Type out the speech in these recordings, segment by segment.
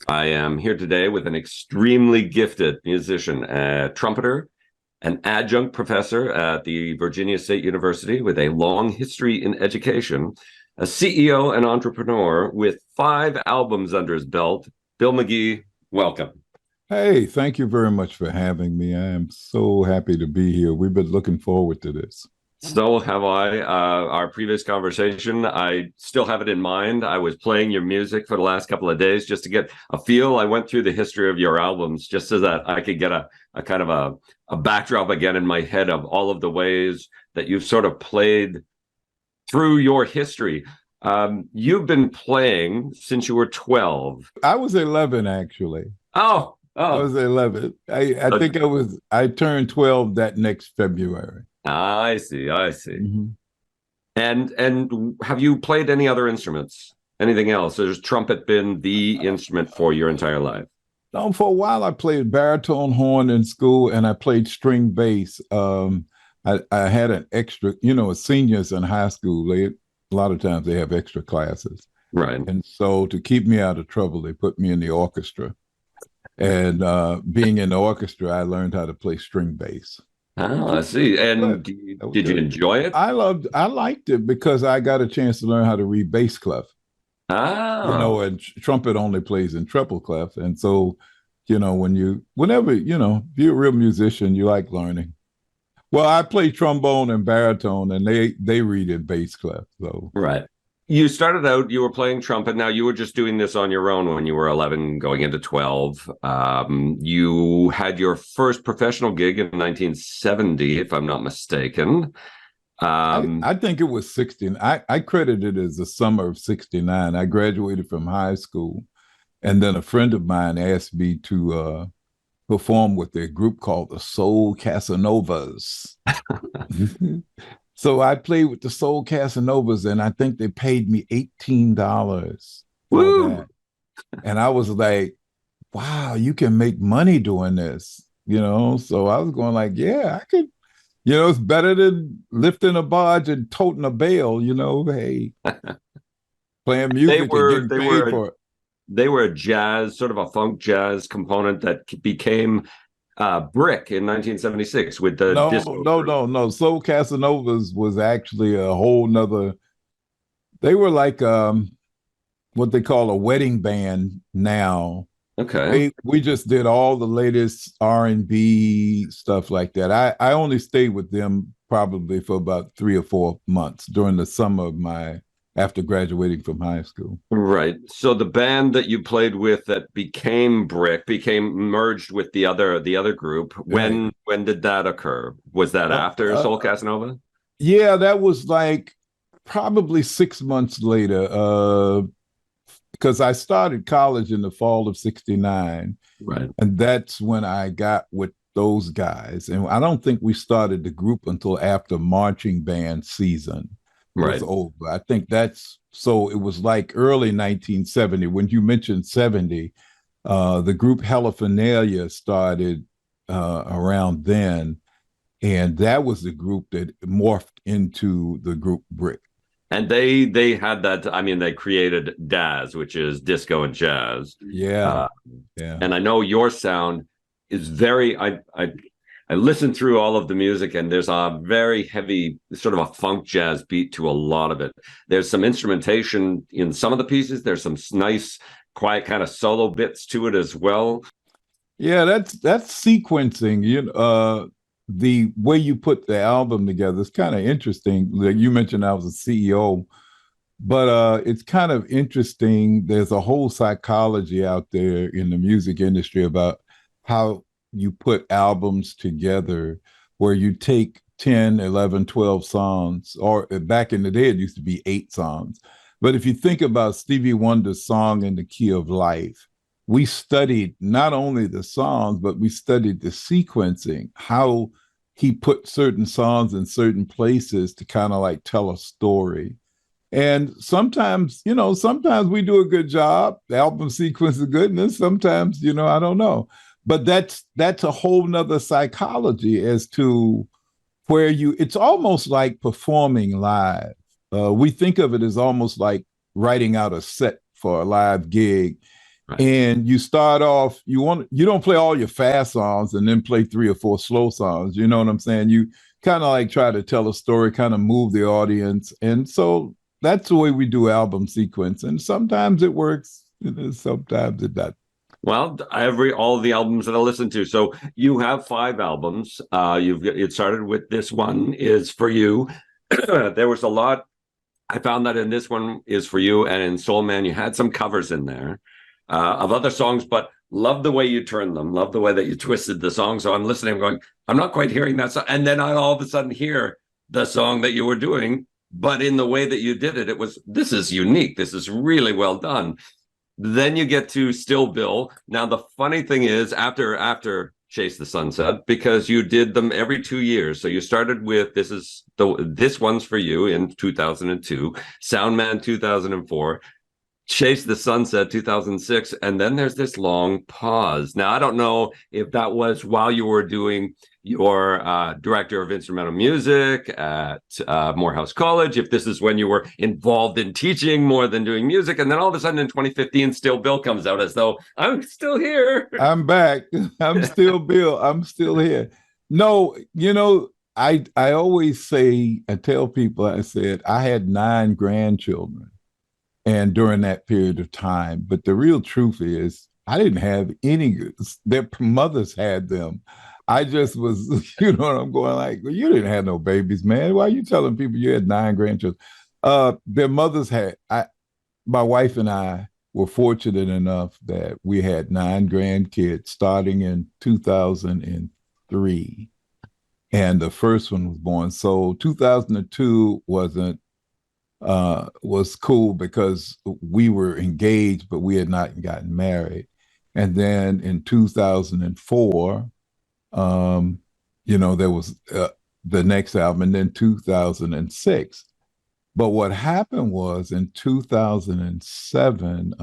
I am here today with an extremely gifted musician, a trumpeter, an adjunct professor at the Virginia State University with a long history in education, a CEO and entrepreneur with 5 albums under his belt. Bill McGee, welcome. Hey, thank you very much for having me. I am so happy to be here. We've been looking forward to this. So have I. Our previous conversation, I still have it in mind. I was playing your music for the last couple of days just to get a feel. I went through the history of your albums just so that I could get a kind of a backdrop again in my head of all of the ways that you've sort of played through your history. You've been playing since you were 12. I was 11, actually. Oh, I oh. was 11. I think I turned 12 that next February. I see, I see. Mm-hmm. And have you played any other instruments? Anything else? Has trumpet been the instrument for your entire life? For a while, I played baritone horn in school and I played string bass. I had an extra, seniors in high school, a lot of times they have extra classes. Right. And so to keep me out of trouble, they put me in the orchestra. And being in the orchestra, I learned how to play string bass. Oh, I see. And did you enjoy it? I liked it because I got a chance to learn how to read bass clef. Oh, And trumpet only plays in treble clef. And so, whenever, if you're a real musician, you like learning. Well, I play trombone and baritone and they read in bass clef. So right. You started out, you were playing trumpet. Now you were just doing this on your own when you were 11, going into 12. You had your first professional gig in 1970, if I'm not mistaken. I think it was 16. I credit it as the summer of 69. I graduated from high school. And then a friend of mine asked me to perform with a group called the Soul Casanovas. So I played with the Soul Casanovas, and I think they paid me $18 for Woo! that. And I was like, wow, you can make money doing this, So I was going like, yeah, I could, it's better than lifting a barge and toting a bale, hey, playing They music and were getting they paid were for it. they were a jazz, sort of a funk jazz component that became Brick in 1976 with the No, disco no, group. no, no. Soul Casanovas was actually a whole nother. They were like what they call a wedding band now. Okay. We just did all the latest R&B stuff like that. I only stayed with them probably for about 3 or 4 months during the summer of my after graduating from high school. Right. So the band that you played with that became Brick became merged with the other group. Right. When did that occur? Was that Uh, after uh, Soul Casanova? yeah, that was like probably 6 months later. Because I started college in the fall of 69. Right. And that's when I got with those guys. And I don't think we started the group until after marching band season was Right. over. I think that's so it was like early 1970. When you mentioned 70, the group Heliphernalia started around then. And that was the group that morphed into the group Brick. And they had that. I mean, they created Daz, which is disco and jazz. Yeah. Uh, Yeah. and I know your sound is very. I listened through all of the music, and there's a very heavy, sort of a funk jazz beat to a lot of it. There's some instrumentation in some of the pieces. There's some nice, quiet kind of solo bits to it as well. Yeah, that's sequencing. The way you put the album together is kind of interesting. Like you mentioned, I was a CEO, but it's kind of interesting. There's a whole psychology out there in the music industry about how you put albums together, where you take 10, 11, 12 songs, or back in the day, it used to be 8 songs. But if you think about Stevie Wonder's song In the Key of Life, we studied not only the songs, but we studied the sequencing, how he put certain songs in certain places to kind of like tell a story. And sometimes, sometimes we do a good job. The album sequence is good, and then sometimes, I don't know. But that's a whole nother psychology as to where it's almost like performing live. We think of it as almost like writing out a set for a live gig. Right. And you start off, you don't play all your fast songs and then play 3 or 4 slow songs. You know what I'm saying? You kind of like try to tell a story, kind of move the audience. And so that's the way we do album sequence. And sometimes it works, sometimes it doesn't. Well, all of the albums that I listen to. So you have 5 albums. It started with This One Is For You. There was a lot. I found that in This One Is For You and in Soul Man, you had some covers in there of other songs, but love the way you turned them. Love the way that you twisted the song. So I'm listening, I'm going, I'm not quite hearing that song. And then I all of a sudden hear the song that you were doing, but in the way that you did it, this is unique. This is really well done. Then you get to Still Bill. Now, the funny thing is, after Chase the Sunset, because you did them every 2 years. So you started with This One's For You in 2002, Soundman 2004, Chase the Sunset 2006, and then there's this long pause. Now, I don't know if that was while you were doing your director of instrumental music at Morehouse College, if this is when you were involved in teaching more than doing music, and then all of a sudden in 2015, Still Bill comes out as though I'm still here. I'm back. I'm still Bill. I'm still here. No, I always say, I tell people, I said, I had 9 grandchildren. And during that period of time, but the real truth is, I didn't have any. Their mothers had them. I just was, I'm going like, well, you didn't have no babies, man. Why are you telling people you had 9 grandchildren? Their mothers had. My wife and I were fortunate enough that we had 9 grandkids starting in 2003, and the first one was born. So 2002 was cool because we were engaged, but we had not gotten married. And then in 2004, there was the next album, and then 2006. But what happened was in 2007,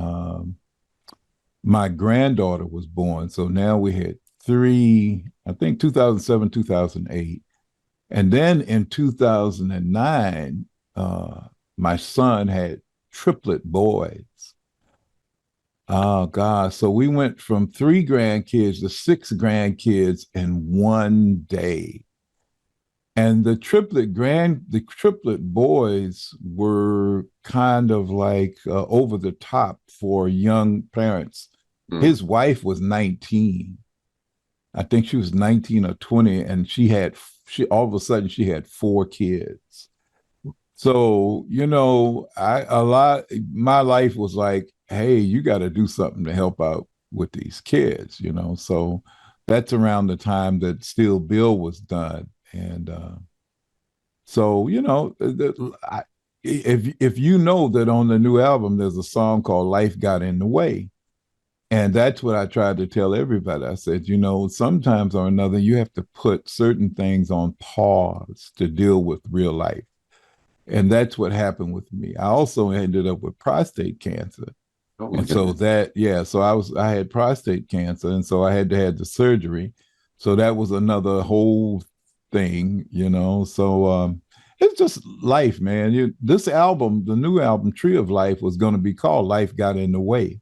my granddaughter was born. So now we had 3, I think 2007, 2008. And then in 2009, my son had triplet boys. Oh, God. So we went from 3 grandkids to 6 grandkids in one day. And the triplet boys were kind of like over the top for young parents. Mm. His wife was 19. I think she was 19 or 20, and she all of a sudden she had 4 kids. So, my life was like, hey, you got to do something to help out with these kids, So that's around the time that Still Bill was done. And so, if you know that on the new album, there's a song called Life Got in the Way. And that's what I tried to tell everybody. I said, sometimes or another, you have to put certain things on pause to deal with real life. And that's what happened with me. I also ended up with prostate cancer. Oh, and goodness. So I had prostate cancer, and so I had to have the surgery. So that was another whole thing, So it's just life, man. This album, the new album, Tree of Life, was going to be called Life Got in the Way.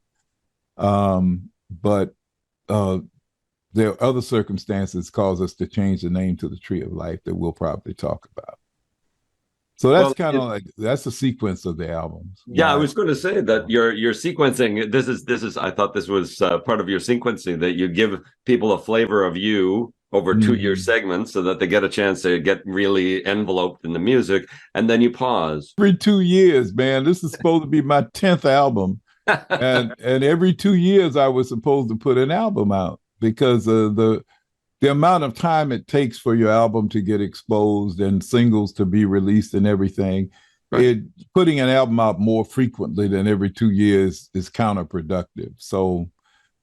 But there are other circumstances cause us to change the name to the Tree of Life that we'll probably talk about. So that's kind of like, that's the sequence of the albums. Yeah, right? I was going to say that your sequencing, this is, I thought this was part of your sequencing, that you give people a flavor of you over 2-year segments so that they get a chance to get really enveloped in the music, and then you pause. Every 2 years, man. This is supposed to be my 10th album. and every 2 years I was supposed to put an album out because of the amount of time it takes for your album to get exposed and singles to be released and everything. Right. Putting an album out more frequently than every 2 years is counterproductive. So,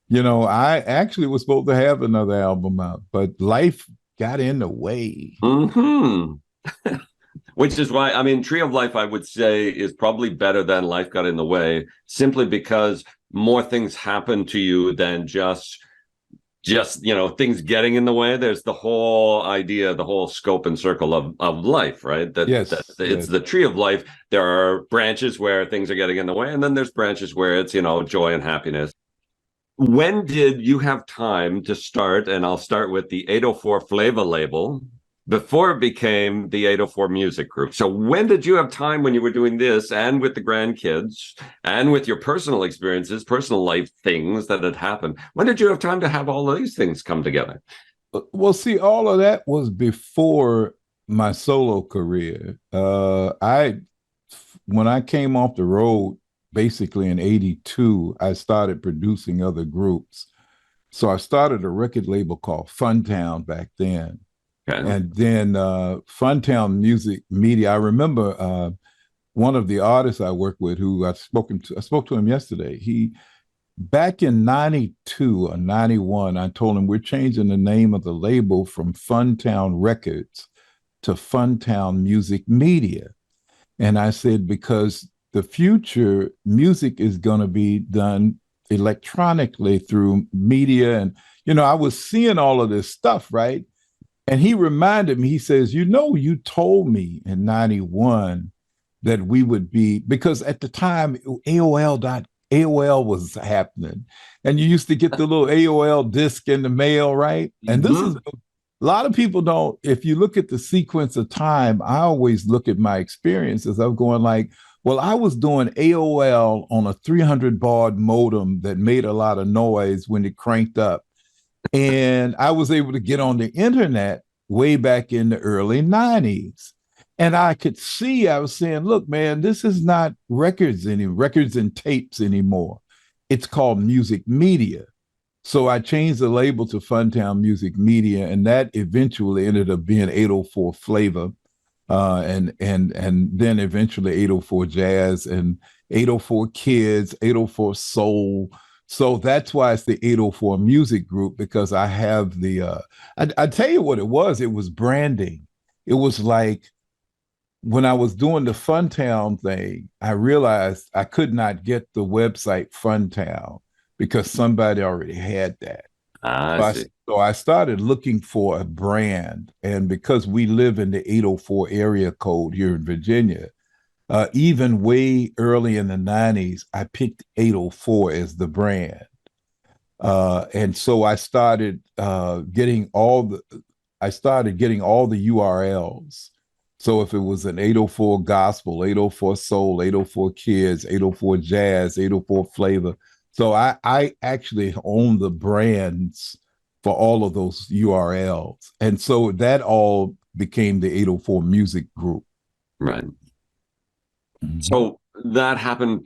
I actually was supposed to have another album out, but life got in the way. Mm-hmm. Which is why, Tree of Life, I would say, is probably better than Life Got in the Way, simply because more things happen to you than just things getting in the way. There's the whole idea, the whole scope and circle of life, right? It's the Tree of Life. There are branches where things are getting in the way, and then there's branches where it's, joy and happiness. When did you have time to start? And I'll start with the 804 Flava label before it became the 804 Music Group. So when did you have time when you were doing this and with the grandkids and with your personal experiences, personal life things that had happened? When did you have time to have all of these things come together? Well, see, all of that was before my solo career. When I came off the road, basically in '82, I started producing other groups. So I started a record label called Funtown back then. Okay. And then Funtown Music Media. I remember one of the artists I worked with who I spoke to him yesterday. He back in 92 or 91, I told him we're changing the name of the label from Funtown Records to Funtown Music Media. And I said, because the future music is going to be done electronically through media. And, I was seeing all of this stuff, right? And he reminded me, he says, you told me in 91 that we would be, because at the time, AOL was happening. And you used to get the little AOL disc in the mail, right? And this is a lot of people don't, if you look at the sequence of time, I always look at my experiences. I'm going like, well, I was doing AOL on a 300 baud modem that made a lot of noise when it cranked up. And I was able to get on the internet way back in the early 90s. And I could see, I was saying, look, man, this is not records and tapes anymore. It's called music media. So I changed the label to Funtown Music Media, and that eventually ended up being 804 Flava, and then eventually 804 Jazz and 804 Kids, 804 Soul. So that's why it's the 804 Music Group, because I have I tell you what it was branding. It was like, when I was doing the Funtown thing, I realized I could not get the website Funtown because somebody already had that. So I started looking for a brand. And because we live in the 804 area code here in Virginia, even way early in the 90s, I picked 804 as the brand. And so I started getting all the URLs. So if it was an 804 gospel, 804 soul, 804 kids, 804 jazz, 804 flavor. So I actually own the brands for all of those URLs. And so that all became the 804 Music Group. Right. Mm-hmm. So that happened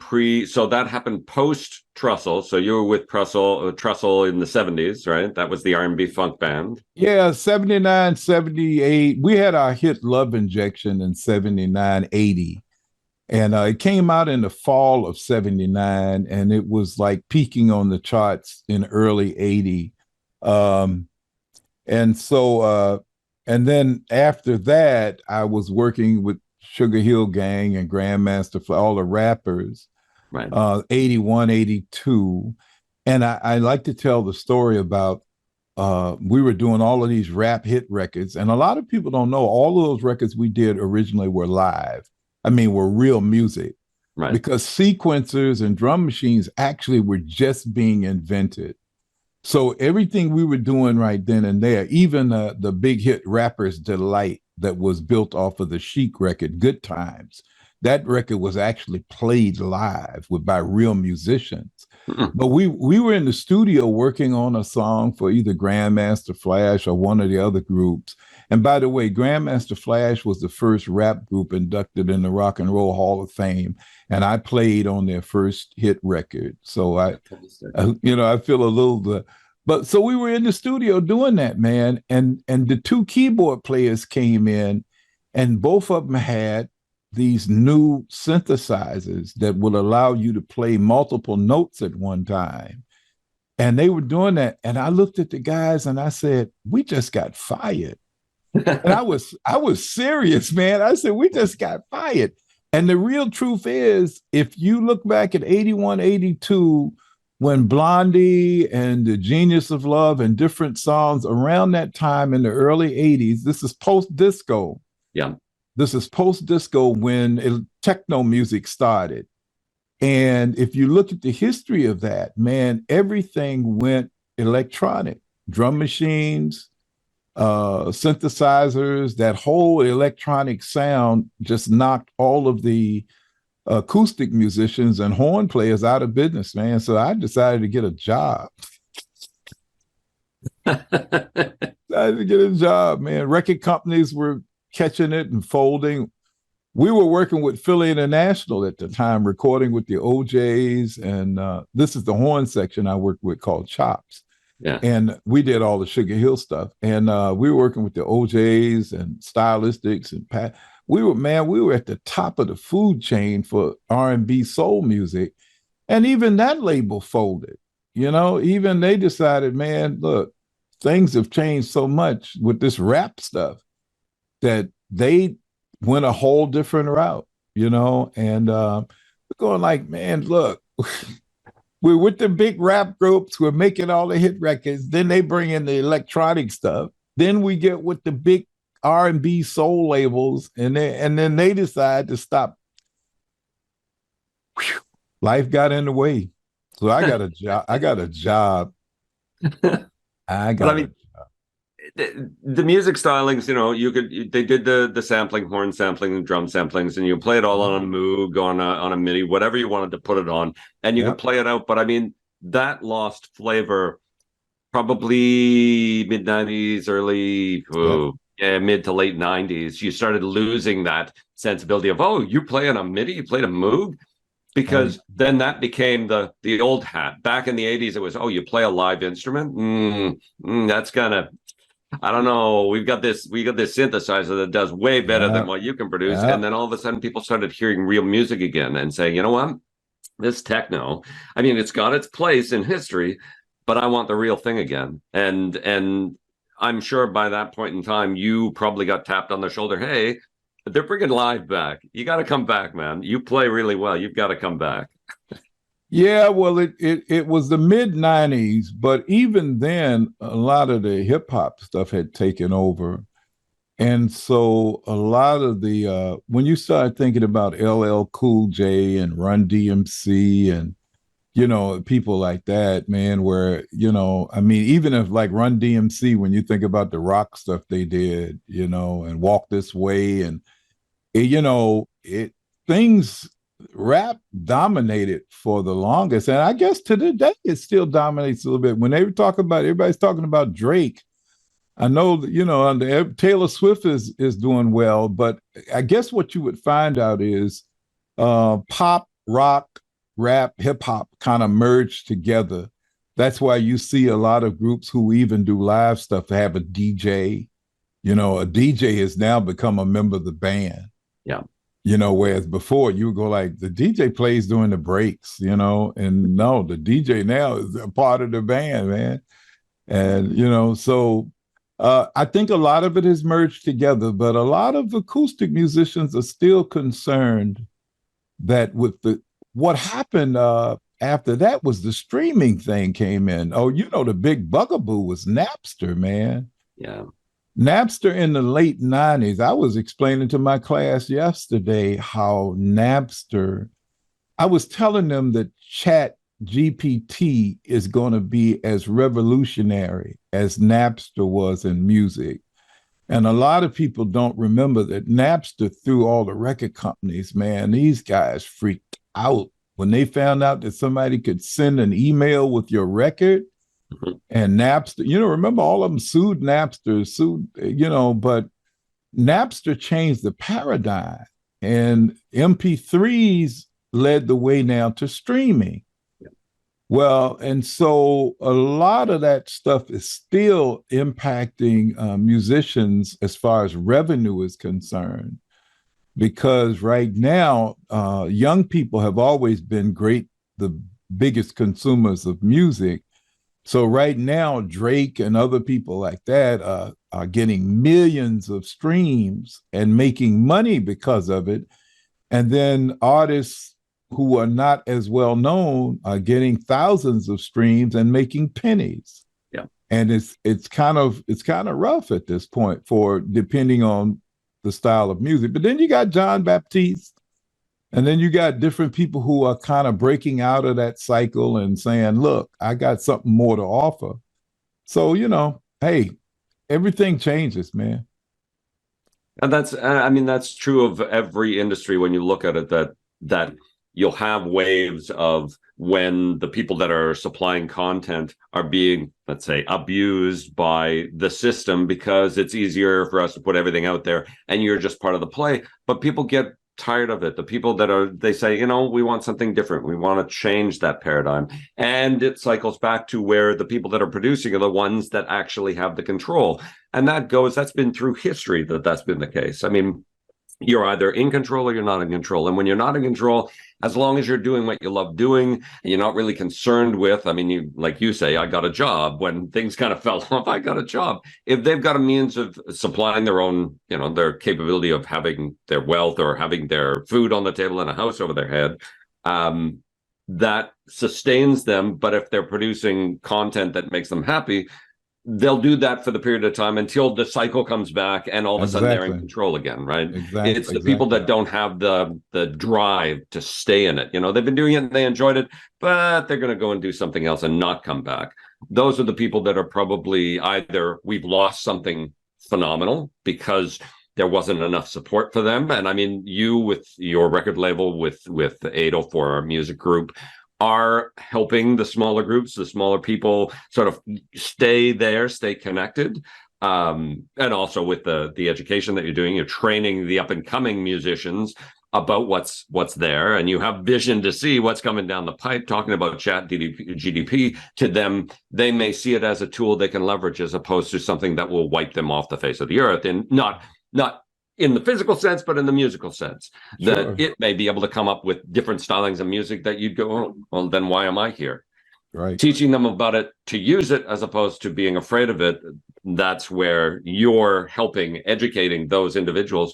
post Trussell. So you were with Trussell in the 70s, right? That was the R&B funk band. Yeah, 79, 78. We had our hit Love Injection in 79, 80. And it came out in the fall of 79, and it was like peaking on the charts in early 80. And then after that, I was working with Sugar Hill Gang and Grandmaster, all the rappers, right? 81, 82. And I like to tell the story about we were doing all of these rap hit records. And a lot of people don't know all of those records we did originally were live. I mean, were real music. Right. Because sequencers and drum machines actually were just being invented. So everything we were doing right then and there, even the big hit Rapper's Delight that was built off of the Chic record, Good Times, that record was actually played live by real musicians. Mm-hmm. But we were in the studio working on a song for either Grandmaster Flash or one of the other groups. And by the way, Grandmaster Flash was the first rap group inducted in the Rock and Roll Hall of Fame, and I played on their first hit record. So I feel a little. But so we were in the studio doing that, man, and the two keyboard players came in, and both of them had these new synthesizers that would allow you to play multiple notes at one time. And they were doing that. And I looked at the guys and I said, we just got fired. And I was serious, man. I said, we just got fired. And the real truth is, if you look back at 81, 82, when Blondie and the Genius of Love and different songs around that time in the early 80s, this is post-disco. Yeah. This is post-disco when techno music started. And if you look at the history of that, man, everything went electronic. Drum machines, synthesizers, that whole electronic sound just knocked all of the acoustic musicians and horn players out of business, man. So I decided to get a job. Decided to get a job, man. Record companies were catching it and folding. We were working with Philly International at the time, recording with the OJs, and this is the horn section I worked with called Chops. Yeah. And we did all the Sugar Hill stuff. And we were working with the OJs and Stylistics and Pat. We were at the top of the food chain for R&B soul music. And even that label folded. Even they decided, man, look, things have changed so much with this rap stuff that they went a whole different route, and we're going like, man, look, we're with the big rap groups, we're making all the hit records, then they bring in the electronic stuff, then we get with the big R&B soul labels, and then they decide to stop. Whew. Life got in the way. So I got a job. I got a job. The music stylings, they did the sampling, horn sampling, and drum samplings, and you play it all on a Moog, on a MIDI, whatever you wanted to put it on, and you could play it out. But I mean, that lost flavor probably mid-90s, mid to late 90s. You started losing that sensibility of, oh, you play on a MIDI, you played a Moog? Because then that became the old hat. Back in the 80s, it was, oh, you play a live instrument? That's kind of, I don't know. We got this synthesizer that does way better than what you can produce. And then all of a sudden people started hearing real music again and saying, you know what? This techno, I mean, it's got its place in history, but I want the real thing again. And I'm sure by that point in time, you probably got tapped on the shoulder. Hey, they're bringing live back. You got to come back, man. You play really well. You've got to come back. Yeah, well, it was the mid-90s, but even then, a lot of the hip-hop stuff had taken over. And so a lot of the, when you start thinking about LL Cool J and Run DMC and, people like that, man, where, I mean, even if like Run DMC, when you think about the rock stuff they did, and Walk This Way and, things, rap dominated for the longest. And I guess to the day, it still dominates a little bit. When they were talking about, everybody's talking about Drake. I know that, Taylor Swift is doing well, but I guess what you would find out is pop, rock, rap, hip hop kind of merged together. That's why you see a lot of groups who even do live stuff have a DJ. A DJ has now become a member of the band. Yeah. Whereas before you would go like, the DJ plays during the breaks, and no, the DJ now is a part of the band, man. And, so I think a lot of it has merged together, but a lot of acoustic musicians are still concerned that with what happened after that was the streaming thing came in. Oh, the big bugaboo was Napster, man. Yeah. Napster in the late 90s. I was explaining to my class yesterday how Napster, I was telling them that Chat GPT is going to be as revolutionary as Napster was in music. And a lot of people don't remember that Napster threw all the record companies, man, these guys freaked out when they found out that somebody could send an email with your record. And Napster, remember all of them sued Napster, but Napster changed the paradigm, and MP3s led the way now to streaming. Yeah. Well, and so a lot of that stuff is still impacting musicians as far as revenue is concerned, because right now, young people have always been the biggest consumers of music. So right now, Drake and other people like that are getting millions of streams and making money because of it. And then artists who are not as well known are getting thousands of streams and making pennies. Yeah. And it's kind of rough at this point for depending on the style of music. But then you got John Baptiste, And then you got different people who are kind of breaking out of that cycle and saying, look, I got something more to offer. So, hey, everything changes, man. And that's, I mean, that's true of every industry when you look at it, that you'll have waves of when the people that are supplying content are being, let's say, abused by the system because it's easier for us to put everything out there and you're just part of the play. But people get tired of it. The people they say, we want something different. We want to change that paradigm. And it cycles back to where the people that are producing are the ones that actually have the control. And that's been through history that's been the case. I mean, you're either in control or you're not in control. And when you're not in control, as long as you're doing what you love doing and you're not really concerned with, I mean, like you say, I got a job. When things kind of fell off, I got a job. If they've got a means of supplying their own, their capability of having their wealth or having their food on the table and a house over their head, that sustains them. But if they're producing content that makes them happy, they'll do that for the period of time until the cycle comes back and all of a sudden they're in control again, right? Exactly. It's the people that don't have the drive to stay in it. They've been doing it and they enjoyed it, but they're going to go and do something else and not come back. Those are the people that are probably either we've lost something phenomenal because there wasn't enough support for them. And I mean, you with your record label with 804 Music Group are helping the smaller groups, the smaller people sort of stay connected. And also with the education that you're doing, you're training the up and coming musicians about what's there. And you have vision to see what's coming down the pipe, talking about chat GDP to them. They may see it as a tool they can leverage as opposed to something that will wipe them off the face of the earth. And not in the physical sense, but in the musical sense, that it may be able to come up with different stylings of music that you'd go, oh, well, then why am I here? Right. Teaching them about it, to use it as opposed to being afraid of it. That's where you're helping, educating those individuals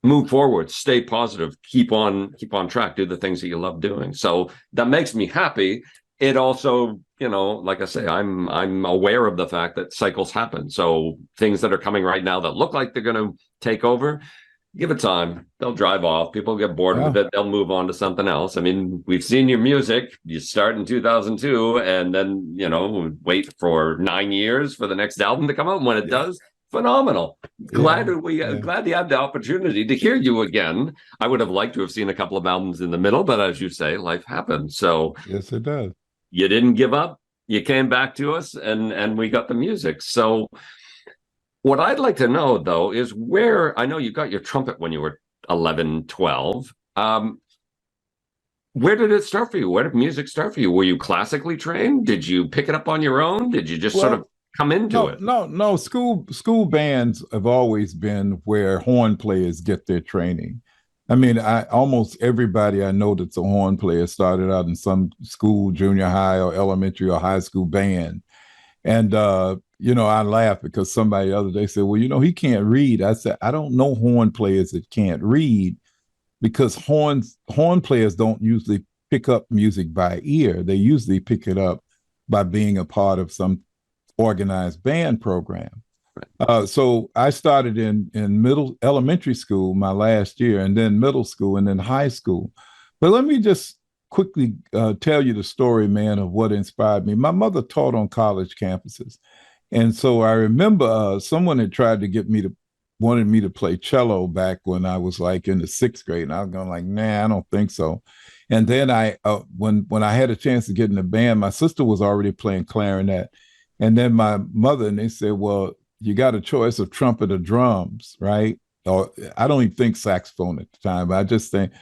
move forward, stay positive, keep on track, do the things that you love doing. So that makes me happy. It also, like I say, I'm aware of the fact that cycles happen. So things that are coming right now that look like they're going to take over, give it time. They'll drive off. People get bored with it. They'll move on to something else. I mean, we've seen your music. You start in 2002 and then, wait for 9 years for the next album to come out. And when it does, phenomenal. Glad you had the opportunity to hear you again. I would have liked to have seen a couple of albums in the middle, but as you say, life happens. So yes, it does. You didn't give up. You came back to us and we got the music. So what I'd like to know, though, is where I know you got your trumpet when you were 11, 12. Where did it start for you? Where did music start for you? Were you classically trained? Did you pick it up on your own? Did you just sort of come into it? No. School bands have always been where horn players get their training. I mean, almost everybody I know that's a horn player started out in some school, junior high or elementary or high school band. And, I laugh because somebody the other day said, well, he can't read. I said, I don't know horn players that can't read because horn players don't usually pick up music by ear. They usually pick it up by being a part of some organized band program. So I started in elementary school my last year, and then middle school, and then high school. But let me just quickly tell you the story, man, of what inspired me. My mother taught on college campuses. And so I remember someone had tried to wanted me to play cello back when I was like in the 6th grade. And I was going like, nah, I don't think so. And then when I had a chance to get in the band, my sister was already playing clarinet. And then my mother, and they said, well, you got a choice of trumpet or drums, right? Or I don't even think saxophone at the time, but I just think,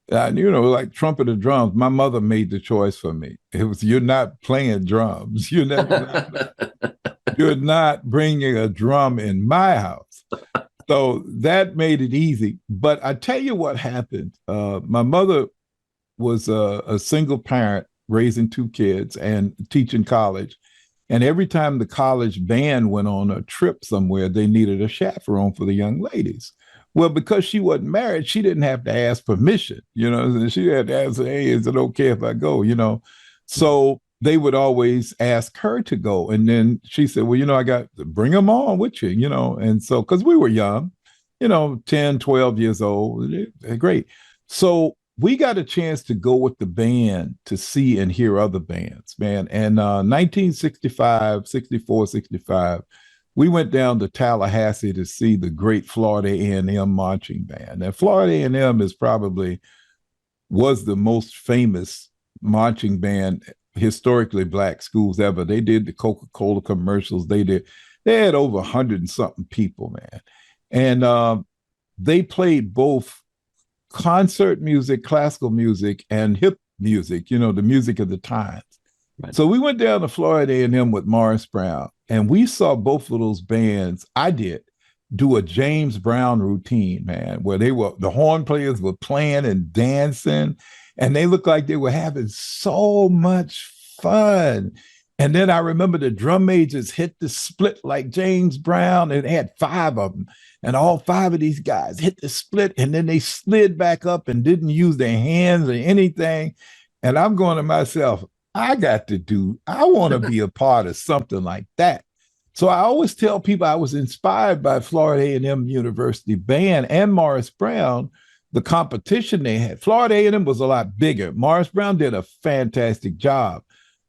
like trumpet or drums. My mother made the choice for me. It was, you're not playing drums. You're not bringing a drum in my house. So that made it easy. But I tell you what happened. My mother was a single parent raising 2 kids and teaching college. And every time the college band went on a trip somewhere, they needed a chaperone for the young ladies. Well, because she wasn't married, she didn't have to ask permission. She had to ask, hey, is it okay if I go? So they would always ask her to go. And then she said, well, I got to bring them on with you, And so, because we were young, 10, 12 years old, great. So we got a chance to go with the band to see and hear other bands, man. And 1965, 64, 65, we went down to Tallahassee to see the great Florida A&M marching band. And Florida A&M was the most famous marching band, historically black schools ever. They did the Coca-Cola commercials. They had over 100 and something people, man. And they played both concert music, classical music, and hip music, the music of the times. Right. So we went down to Florida A&M with Morris Brown, and we saw both of those bands. I did do a James Brown routine, man, where the horn players were playing and dancing, and they looked like they were having so much fun. And then I remember the drum majors hit the split like James Brown, and they had 5 of them. And all 5 of these guys hit the split, and then they slid back up and didn't use their hands or anything. And I'm going to myself, I want to be a part of something like that. So I always tell people I was inspired by Florida A&M University band and Morris Brown, the competition they had. Florida A&M was a lot bigger. Morris Brown did a fantastic job.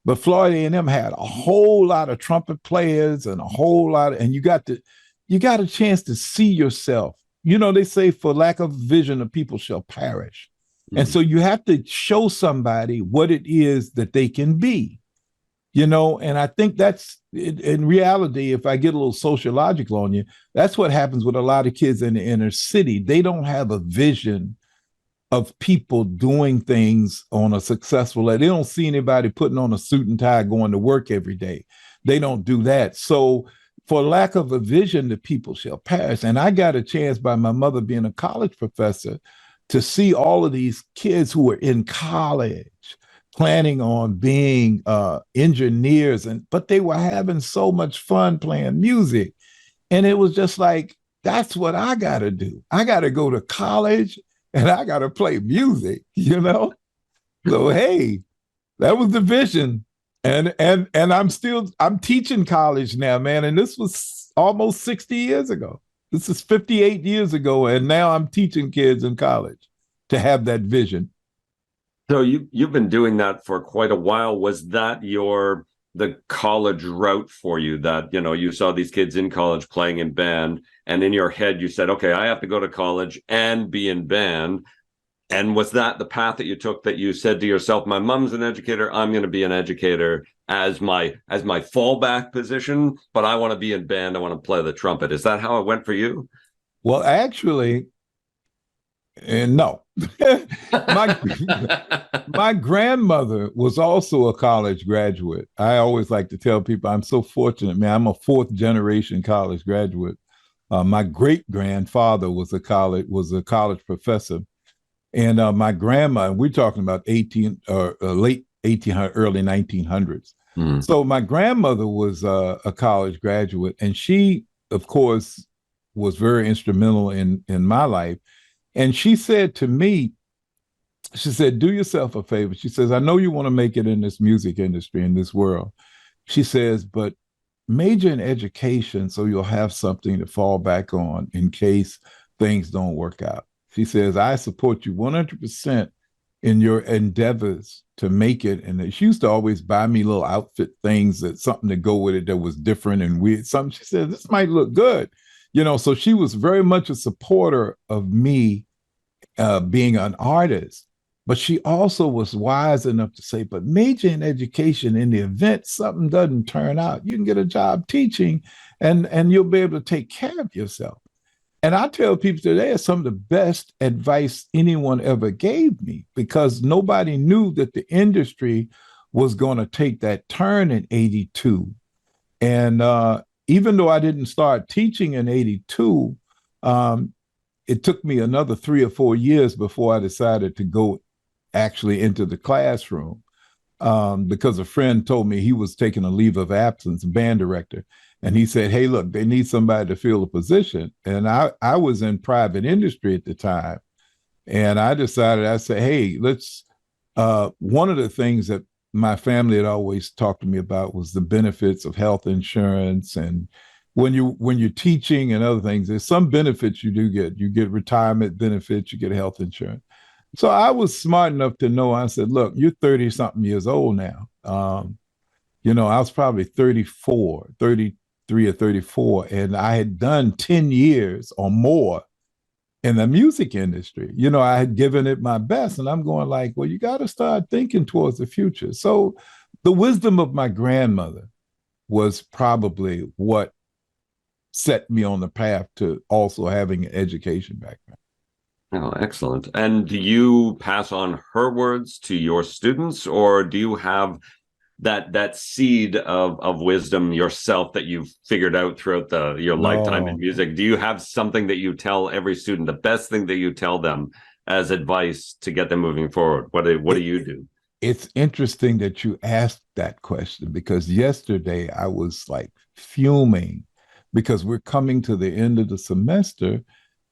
But Florida A&M had a whole lot of trumpet players and and you got a chance to see yourself. They say for lack of vision, the people shall perish. Mm-hmm. And so you have to show somebody what it is that they can be, and I think that's in reality, if I get a little sociological on you, that's what happens with a lot of kids in the inner city. They don't have a vision of people doing things on a successful level. They don't see anybody putting on a suit and tie going to work every day. They don't do that. So for lack of a vision, the people shall perish. And I got a chance by my mother being a college professor to see all of these kids who were in college planning on being engineers, but they were having so much fun playing music. And it was just like, that's what I got to do. I got to go to college and I got to play music, So, hey, that was the vision. And I'm teaching college now, man. And this was almost 60 years ago. This is 58 years ago. And now I'm teaching kids in college to have that vision. So you've been doing that for quite a while. Was that the college route for you, that, you saw these kids in college playing in band, and in your head you said, okay, I have to go to college and be in band? And was that the path that you took, that you said to yourself, my mom's an educator, I'm going to be an educator as my fallback position, but I want to be in band, I want to play the trumpet? Is that how it went for you? Well, actually, no. My grandmother was also a college graduate. I always like to tell people I'm so fortunate, man. I'm a 4th generation college graduate. My great grandfather was a college professor, and my grandma, and we're talking about late 1800, early 1900s. Mm. So my grandmother was a college graduate, and she, of course, was very instrumental in my life. And she said to me, she said, do yourself a favor. She says, I know you want to make it in this music industry, in this world. She says, but major in education so you'll have something to fall back on in case things don't work out. She says, I support you 100% in your endeavors to make it. And she used to always buy me little outfit things, something to go with it that was different and weird. Something she said, this might look good. So she was very much a supporter of me being an artist, but she also was wise enough to say, but major in education, in the event something doesn't turn out, you can get a job teaching and you'll be able to take care of yourself. And I tell people today, it's some of the best advice anyone ever gave me, because nobody knew that the industry was going to take that turn in 82. And even though I didn't start teaching in 82, it took me another 3 or 4 years before I decided to go actually into the classroom, because a friend told me he was taking a leave of absence, a band director. And he said, hey, look, they need somebody to fill a position. And I was in private industry at the time. And I said, hey, let's, one of the things that my family had always talked to me about was the benefits of health insurance. And when you're teaching and other things, there's some benefits you do get. You get retirement benefits, you get health insurance. So I was smart enough to know. I said, look, you're 30 something years old now. I was probably 34, 33 or 34, and I had done 10 years or more in the music industry. I had given it my best, and I'm going like, well, you got to start thinking towards the future. So the wisdom of my grandmother was probably what set me on the path to also having an education background. Oh, excellent. And do you pass on her words to your students, or do you have that seed of wisdom yourself that you've figured out throughout your lifetime in No, music? Do you have something that you tell every student, the best thing that you tell them as advice to get them moving forward? What do you do? it's interesting that you asked that question because yesterday I was like fuming because we're coming to the end of the semester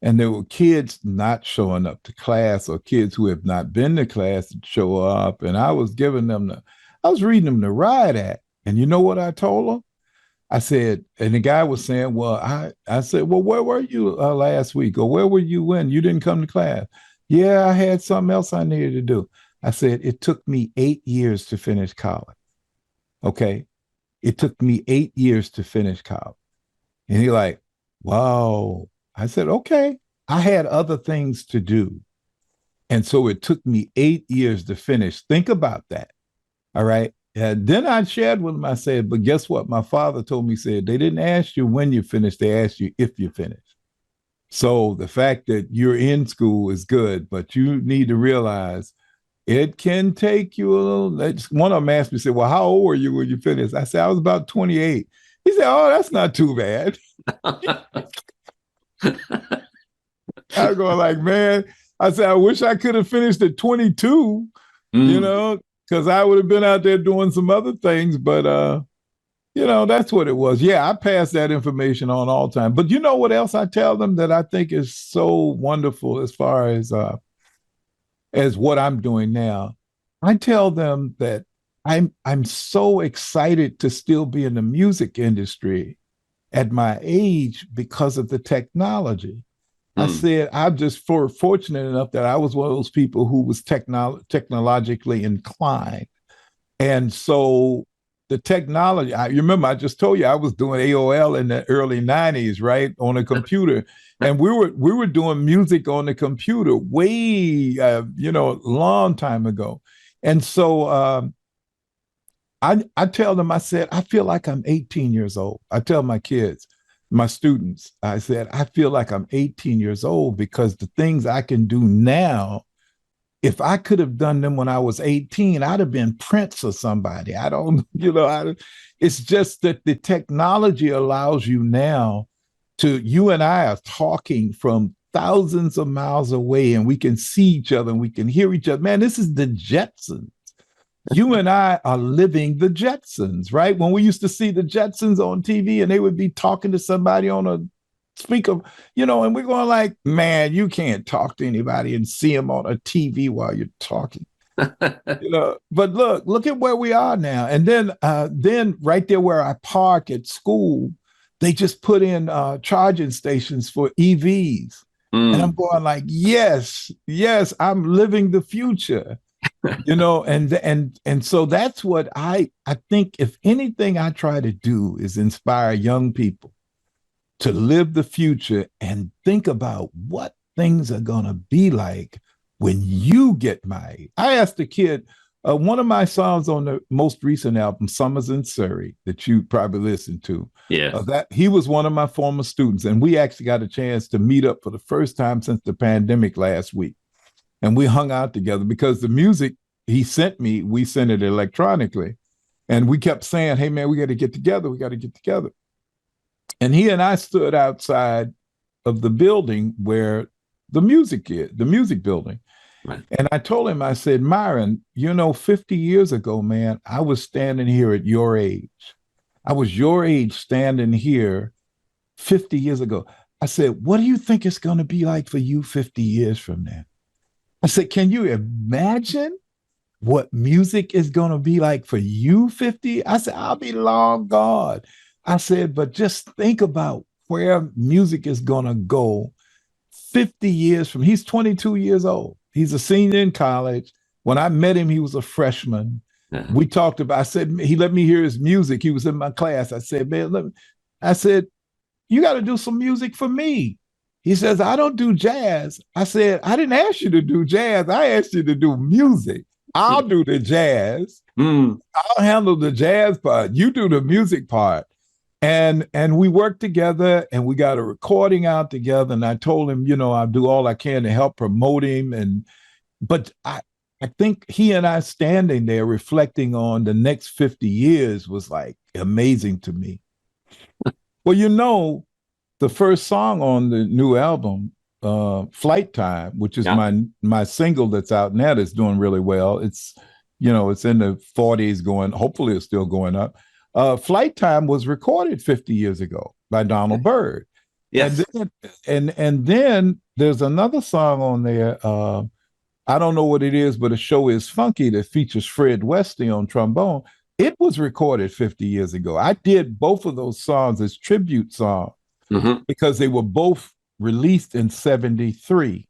and there were kids not showing up to class or kids who have not been to class to show up. And I was I was reading them the riot act. And you know what I told them? I said, and the guy was saying, well, I said, well, where were you last week? Or where were you when you didn't come to class? Yeah, I had something else I needed to do. I said, it took me 8 years to finish college. Okay. It took me 8 years to finish college. And he like, wow. I said, okay. I had other things to do. And so it took me 8 years to finish. Think about that. All right. And then I shared with him, I said, but guess what? My father told me, said, they didn't ask you when you finished, they asked you if you finished. So the fact that you're in school is good, but you need to realize it can take you a little. One of them asked me, said, well, how old were you when you finished? I said, I was about 28. He said, oh, that's not too bad. I was going like, man, I said, I wish I could have finished at 22, Mm. because I would have been out there doing some other things. But, that's what it was. Yeah, I pass that information on all the time. But you know what else I tell them that I think is so wonderful as what I'm doing now? I tell them that I'm so excited to still be in the music industry at my age because of the technology. I Mm. said I'm just fortunate enough that I was one of those people who was technologically inclined. And so the technology, you remember I just told you I was doing AOL in the early 90s, right? On a computer. And we were doing music on the computer way a long time ago. And so I tell them, I said, I feel like I'm 18 years old. I tell my kids, my students, I said, I feel like I'm 18 years old because the things I can do now, if I could have done them when I was 18, I'd have been Prince or somebody. I don't, it's just that the technology allows you now you and I are talking from thousands of miles away and we can see each other and we can hear each other. Man, this is the Jetsons. You and I are living the Jetsons, right? When we used to see the Jetsons on TV and they would be talking to somebody on a speaker, and we're going like, man, you can't talk to anybody and see them on a TV while you're talking. But look at where we are now. And then right there where I park at school, they just put in charging stations for EVs. And I'm Mm. going like, yes, I'm living the future. And so that's what I think, if anything I try to do is inspire young people to live the future and think about what things are going to be like when you get my age. I asked a kid, one of my songs on the most recent album, Summers in Surrey, that you probably listened to, Yes. that he was one of my former students. And we actually got a chance to meet up for the first time since the pandemic last week. And we hung out together because the music he sent me, we sent it electronically. And we kept saying, hey, man, we got to get together. We got to get together. And he and I stood outside of the building where the music is, the music building. Right. And I told him, I said, Myron, 50 years ago, man, I was standing here at your age. I was your age standing here 50 years ago. I said, what do you think it's going to be like for you 50 years from now? I said, can you imagine what music is going to be like for you 50? I said, I'll be long gone. I said, but just think about where music is going to go 50 years from. He's 22 years old. He's a senior in college. When I met him, he was a freshman. Yeah. We talked about, I said, he let me hear his music. He was in my class. I said, man, I said, you got to do some music for me. He says, I don't do jazz. I said, I didn't ask you to do jazz. I asked you to do music. I'll do the jazz. I'll handle the jazz part. You do the music part. And we worked together and we got a recording out together. And I told him, I'll do all I can to help promote him. But I think he and I standing there reflecting on the next 50 years was like amazing to me. Well, the first song on the new album, Flight Time, which is my single that's out now that's doing really well. It's, it's in the 40s going, hopefully it's still going up. Flight Time was recorded 50 years ago by Donald Byrd. Yes. And then there's another song on there. I don't know what it is, but a show is funky that features Fred Westy on trombone. It was recorded 50 years ago. I did both of those songs as tribute songs because they were both released in 73.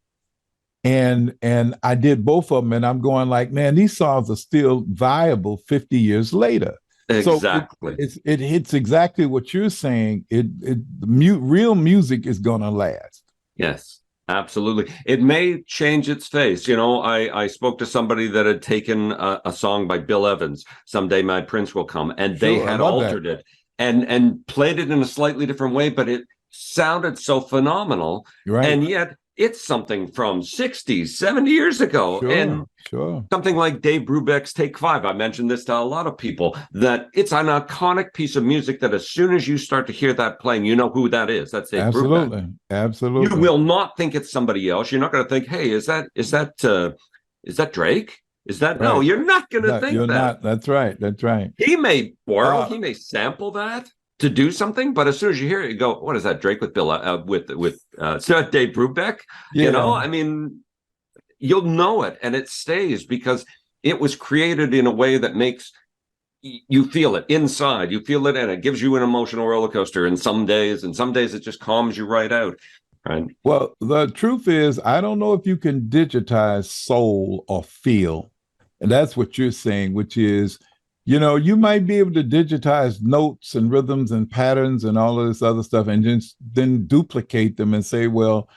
And I did both of them, and I'm going like, man, these songs are still viable 50 years later. Exactly. So it hits exactly what you're saying. Real music is going to last. Yes, absolutely. It may change its face. I spoke to somebody that had taken a song by Bill Evans, Someday My Prince Will Come, and they had altered it and played it in a slightly different way, but it sounded so phenomenal. Right. And yet it's something from 60, 70 years ago. Sure. Something like Dave Brubeck's Take 5. I mentioned this to a lot of people, that it's an iconic piece of music that as soon as you start to hear that playing, you know who that is. That's Dave Brubeck. Absolutely. You will not think it's somebody else. You're not going to think, hey, is that Drake? Is that no? You're not going to think you're that. Not. That's right. He may borrow, he may sample that to do something, but as soon as you hear it, you go, "What is that? Drake with Bill with Dave Brubeck?" Yeah. I mean, you'll know it, and it stays because it was created in a way that makes you feel it inside. You feel it, and it gives you an emotional roller coaster. And some days it just calms you right out. Right. Well, the truth is, I don't know if you can digitize soul or feel, and that's what you're saying, which is, you might be able to digitize notes and rhythms and patterns and all of this other stuff and just then duplicate them and say, well,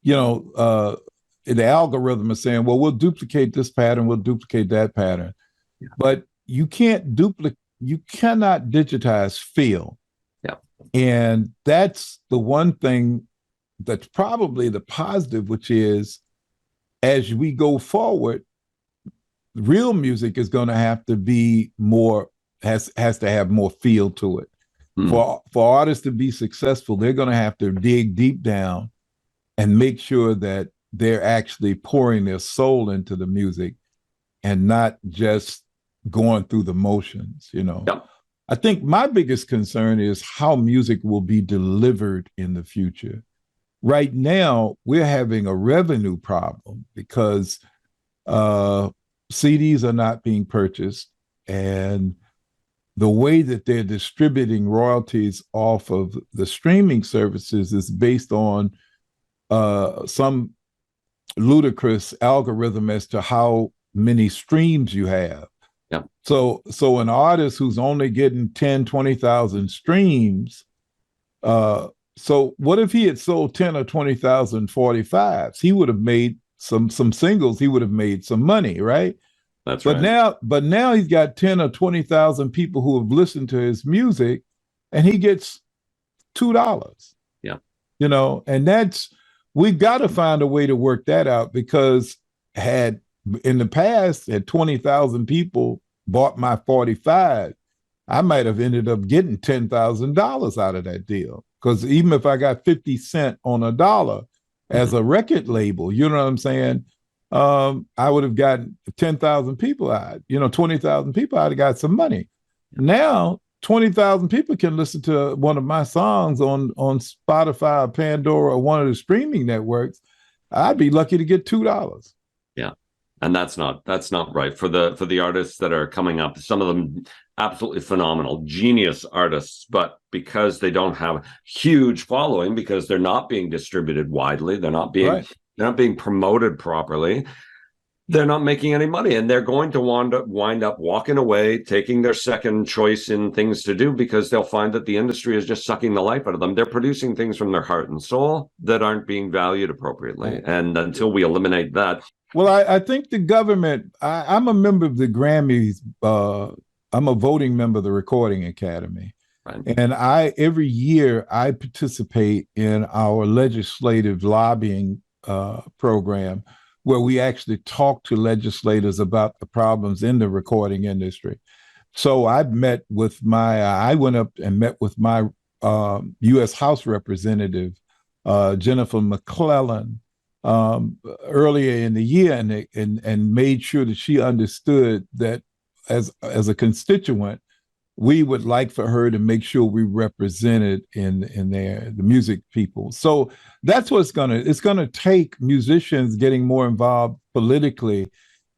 the algorithm is saying, well, we'll duplicate this pattern, we'll duplicate that pattern. Yeah. But you cannot digitize feel. Yeah. And that's the one thing that's probably the positive, which is as we go forward, real music is going to have to be more, has to have more feel to it. For artists to be successful, they're going to have to dig deep down and make sure that they're actually pouring their soul into the music and not just going through the motions, Yep. I think my biggest concern is how music will be delivered in the future. Right now, we're having a revenue problem because CDs are not being purchased, and the way that they're distributing royalties off of the streaming services is based on some ludicrous algorithm as to how many streams you have. Yeah. So an artist who's only getting 10, 20,000 streams, so what if he had sold 10 or 20,000 45s? He would have made some singles, he would have made some money, right? That's right. But now he's got 10 or 20,000 people who have listened to his music, and he gets $2. Yeah. And we've got to find a way to work that out, because in the past, had 20,000 people bought my 45, I might have ended up getting $10,000 out of that deal. Because even if I got 50 cents on a dollar as a record label, you know what I'm saying? I would have gotten 10,000 people out, 20,000 people, I'd have got some money. Now, 20,000 people can listen to one of my songs on Spotify, or Pandora, or one of the streaming networks. I'd be lucky to get $2. Yeah. And that's not right for the artists that are coming up. Some of them absolutely phenomenal, genius artists, but because they don't have a huge following, because they're not being distributed widely, they're not being promoted properly, they're not making any money, and they're going to wind up walking away, taking their second choice in things to do, because they'll find that the industry is just sucking the life out of them. They're producing things from their heart and soul that aren't being valued appropriately. And until we eliminate that. Well, I think the government, I'm a member of the Grammys. I'm a voting member of the Recording Academy. Right. And every year I participate in our legislative lobbying program, where we actually talk to legislators about the problems in the recording industry. So I went up and met with my U.S. House Representative, Jennifer McClellan, earlier in the year, and made sure that she understood that as a constituent, we would like for her to make sure we represented in the music people. So that's what it's gonna take musicians getting more involved politically,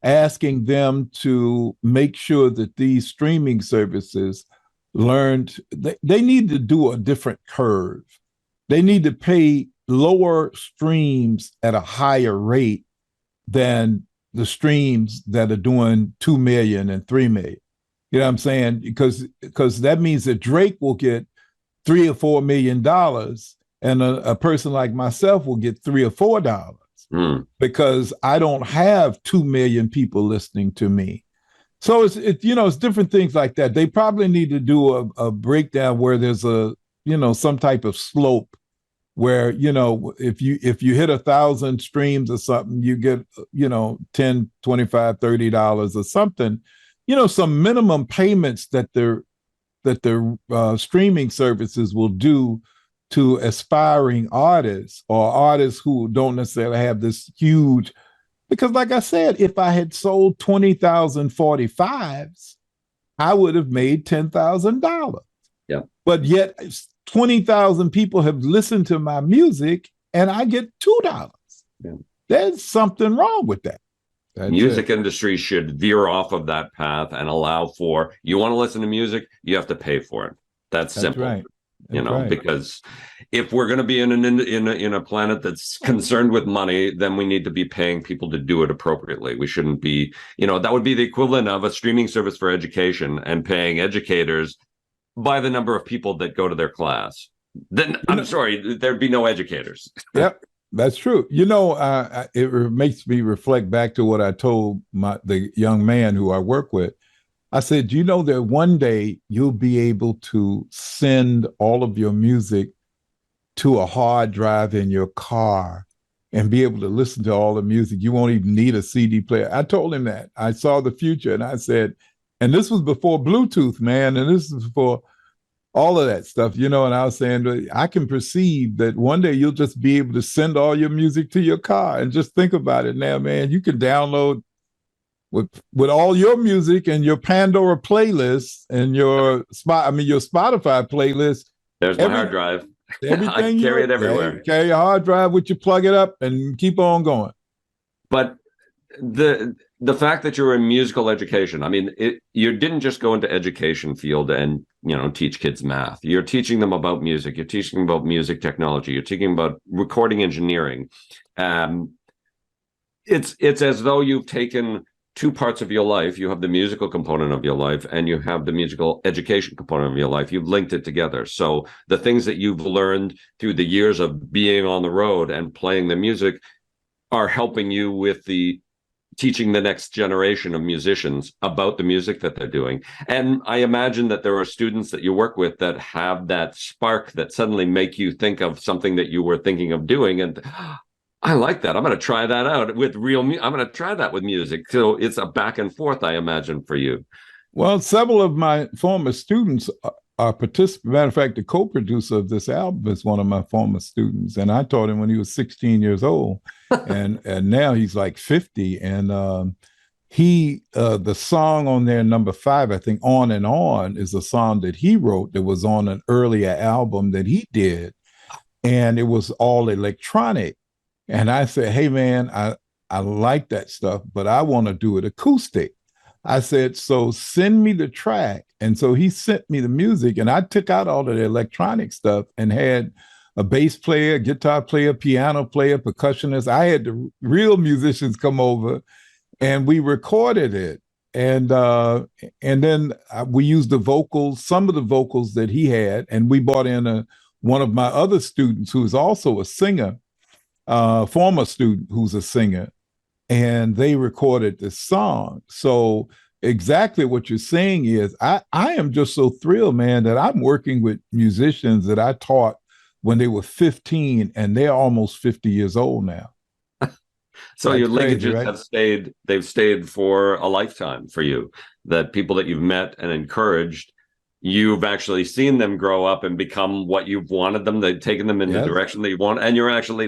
asking them to make sure that these streaming services they need to do a different curve. They need to pay lower streams at a higher rate than the streams that are doing 2 million and 3 million. You know what I'm saying? Because that means that Drake will get $3 or $4 million, and a person like myself will get $3 or $4 because I don't have 2 million people listening to me. So it's different things like that. They probably need to do a breakdown where there's some type of slope where, if you hit 1,000 streams or something, you get, $10, $25, $30 or something, some minimum payments that the streaming services will do to aspiring artists or artists who don't necessarily have this huge, because like I said, if I had sold 20,000 45s, I would have made $10,000. Yeah. But yet 20,000 people have listened to my music and I get $2. Yeah. There's something wrong with that. Music industry should veer off of that path and allow for, you want to listen to music, you have to pay for it. That's simple. Right. Right. Because if we're going to be in a planet that's concerned with money, then we need to be paying people to do it appropriately. We shouldn't be, that would be the equivalent of a streaming service for education and paying educators by the number of people that go to their class. Then I'm sorry, there'd be no educators. Yep. That's true. It makes me reflect back to what I told the young man who I work with. I said, that one day you'll be able to send all of your music to a hard drive in your car and be able to listen to all the music. You won't even need a CD player. I told him that. I saw the future, and I said, and this was before Bluetooth, man, and this is before all of that stuff, and I was saying, I can perceive that one day you'll just be able to send all your music to your car. And just think about it now, man. You can download with all your music and your Pandora playlist and your Spotify playlist. There's my hard drive. Everything I carry it everywhere. You carry a hard drive with you, plug it up, and keep on going. But the fact that you're in musical education, you didn't just go into education field and teach kids math. You're teaching them about music. You're teaching them about music technology. You're teaching about recording engineering. It's as though you've taken two parts of your life. You have the musical component of your life and you have the musical education component of your life. You've linked it together. So the things that you've learned through the years of being on the road and playing the music are helping you with the teaching the next generation of musicians about the music that they're doing. And I imagine that there are students that you work with that have that spark that suddenly make you think of something that you were thinking of doing. And I like that. I'm going to try that out with I'm going to try that with music. So it's a back and forth, I imagine, for you. Well, several of my former students are participants. Matter of fact, the co-producer of this album is one of my former students. And I taught him when he was 16 years old. and now he's like 50. And the song on there, number 5, I think, On and On, is a song that he wrote that was on an earlier album that he did. And it was all electronic. And I said, hey, man, I like that stuff, but I want to do it acoustic. I said, so send me the track. And so he sent me the music, and I took out all of the electronic stuff and had a bass player, guitar player, piano player, percussionist. I had the real musicians come over and we recorded it. And then we used the vocals, some of the vocals that he had, and we brought in one of my other students who is also a singer, former student who's a singer, and they recorded this song. So exactly what you're saying is I am just so thrilled, man, that I'm working with musicians that I taught when they were 15 and they're almost 50 years old now. So That's your crazy, linkages right? have stayed, they've stayed for a lifetime for you. That people that you've met and encouraged, you've actually seen them grow up and become what you've wanted them. They've taken them in the Yes. direction that you want, and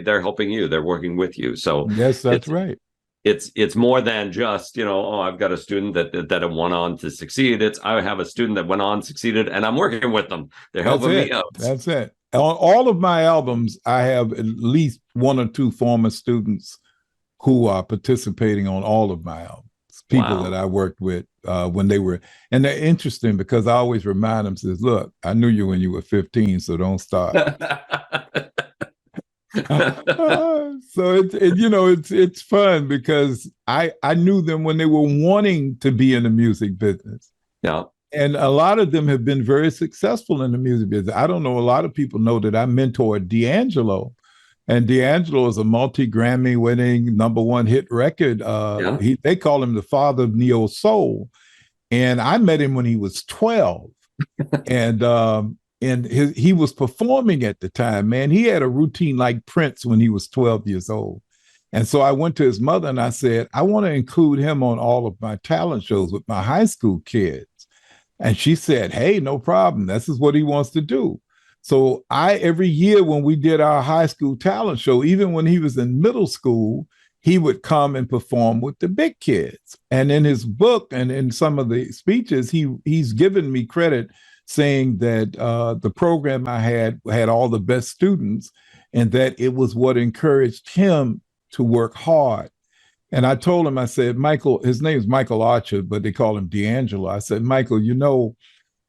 they're helping you. They're working with you. So Yes, that's it's right. it's more than just, oh, I've got a student that went on to succeed. It's I have a student that went on, succeeded, and I'm working with them. They're That's helping me it. out. That's it. On all of my albums, I have at least one or two former students who are participating on all of my albums. People that Wow. I worked with when they were, and they're interesting because I always remind them, says, "Look, I knew you when you were 15, so don't start." So it's fun because I knew them when they were wanting to be in the music business. Yeah. And a lot of them have been very successful in the music business. I don't know, a lot of people know that I mentored D'Angelo, and D'Angelo is a multi-Grammy winning #1 hit record. Yeah. They call him the father of neo soul. And I met him when he was 12. And he was performing at the time, man. He had a routine like Prince when he was 12 years old. And so I went to his mother and I said, I want to include him on all of my talent shows with my high school kids. And she said, hey, no problem. This is what he wants to do. So every year when we did our high school talent show, even when he was in middle school, he would come and perform with the big kids. And in his book and in some of the speeches, he's given me credit saying that the program I had all the best students and that it was what encouraged him to work hard. And I told him, I said, Michael, his name is Michael Archer, but they call him D'Angelo. I said, Michael,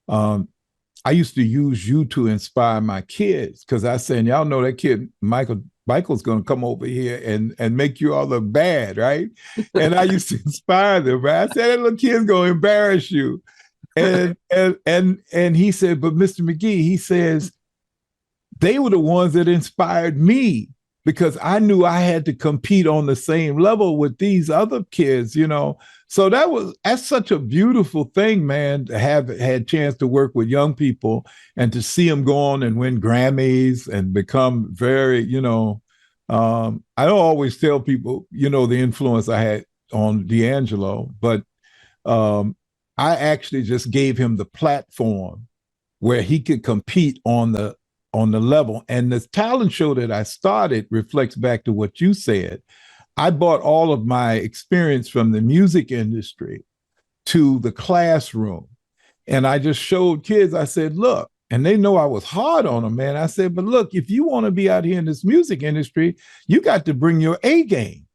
I used to use you to inspire my kids because I said, y'all know that kid, Michael's going to come over here and make you all look bad, right? And I used to inspire them, right? I said, that little kid's going to embarrass you. And he said, but Mr. McGee, he says, they were the ones that inspired me because I knew I had to compete on the same level with these other kids, So that's such a beautiful thing, man, to have had a chance to work with young people and to see them go on and win Grammys and become very, I don't always tell people, the influence I had on D'Angelo, but I actually just gave him the platform where he could compete on the level. And the talent show that I started reflects back to what you said. I brought all of my experience from the music industry to the classroom. And I just showed kids, I said, look, and they know I was hard on them, man. I said, but look, if you want to be out here in this music industry, you got to bring your A game.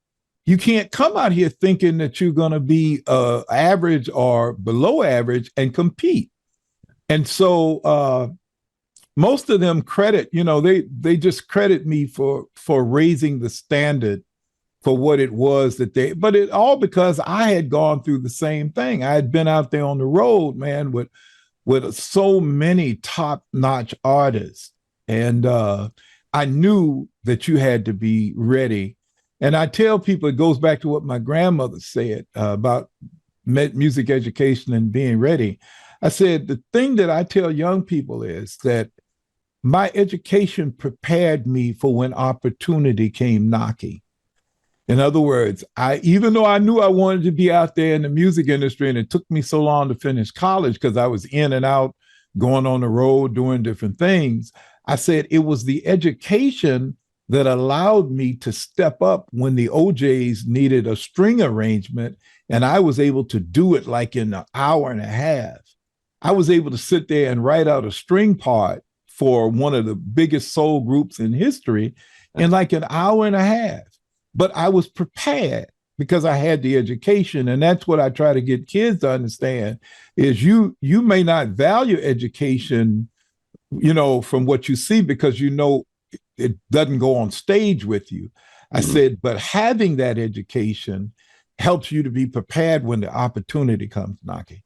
You can't come out here thinking that you're going to be average or below average and compete. And so most of them credit, they just credit me for raising the standard for what it was but it all because I had gone through the same thing. I had been out there on the road, man, with so many top-notch artists. And I knew that you had to be ready. And I tell people, it goes back to what my grandmother said about music education and being ready. I said, the thing that I tell young people is that my education prepared me for when opportunity came knocking. In other words, even though I knew I wanted to be out there in the music industry, and it took me so long to finish college because I was in and out, going on the road, doing different things, I said it was the education that allowed me to step up when the OJs needed a string arrangement, and I was able to do it like in an hour and a half. I was able to sit there and write out a string part for one of the biggest soul groups in history in like an hour and a half. But I was prepared because I had the education. And that's what I try to get kids to understand is you may not value education, from what you see because it doesn't go on stage with you. I said, but having that education helps you to be prepared when the opportunity comes knocking.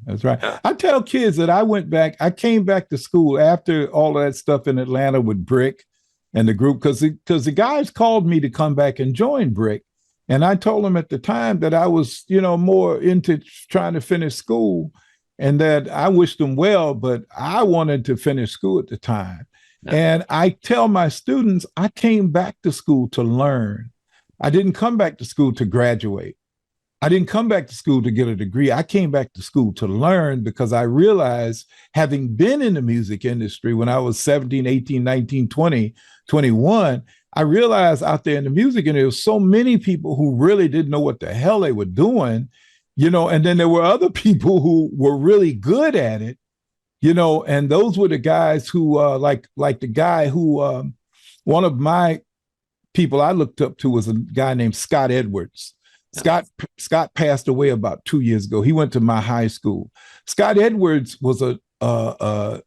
That's right. Yeah. I tell kids that I came back to school after all of that stuff in Atlanta with Brick and the group, because the guys called me to come back and join Brick. And I told them at the time that I was, more into trying to finish school, and that I wished them well, but I wanted to finish school at the time. Yeah. And I tell my students, I came back to school to learn. I didn't come back to school to graduate. I didn't come back to school to get a degree. I came back to school to learn, because I realized, having been in the music industry when I was 17, 18, 19, 20, 21, I realized out there in the music, and there was so many people who really didn't know what the hell they were doing, and then there were other people who were really good at it, and those were the guys who, like the guy who, one of my people I looked up to was a guy named Scott Edwards. Scott passed away about 2 years ago. He went to my high school. Scott Edwards was a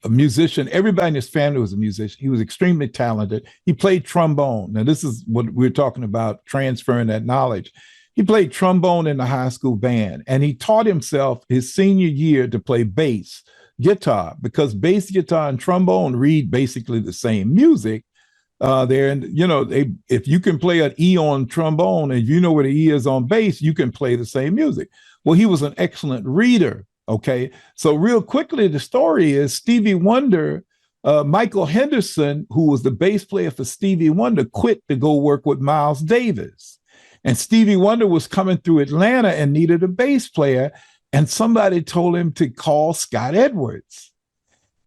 musician. Everybody in his family was a musician. He was extremely talented. He played trombone. Now, this is what we're talking about, transferring that knowledge. He played trombone in the high school band, and he taught himself his senior year to play bass guitar, because bass guitar and trombone read basically the same music. There, and if you can play an E on trombone and you know where the E is on bass, you can play the same music. Well, he was an excellent reader. Okay, so real quickly, the story is Stevie Wonder, Michael Henderson, who was the bass player for Stevie Wonder, quit to go work with Miles Davis, and Stevie Wonder was coming through Atlanta and needed a bass player, and somebody told him to call Scott Edwards.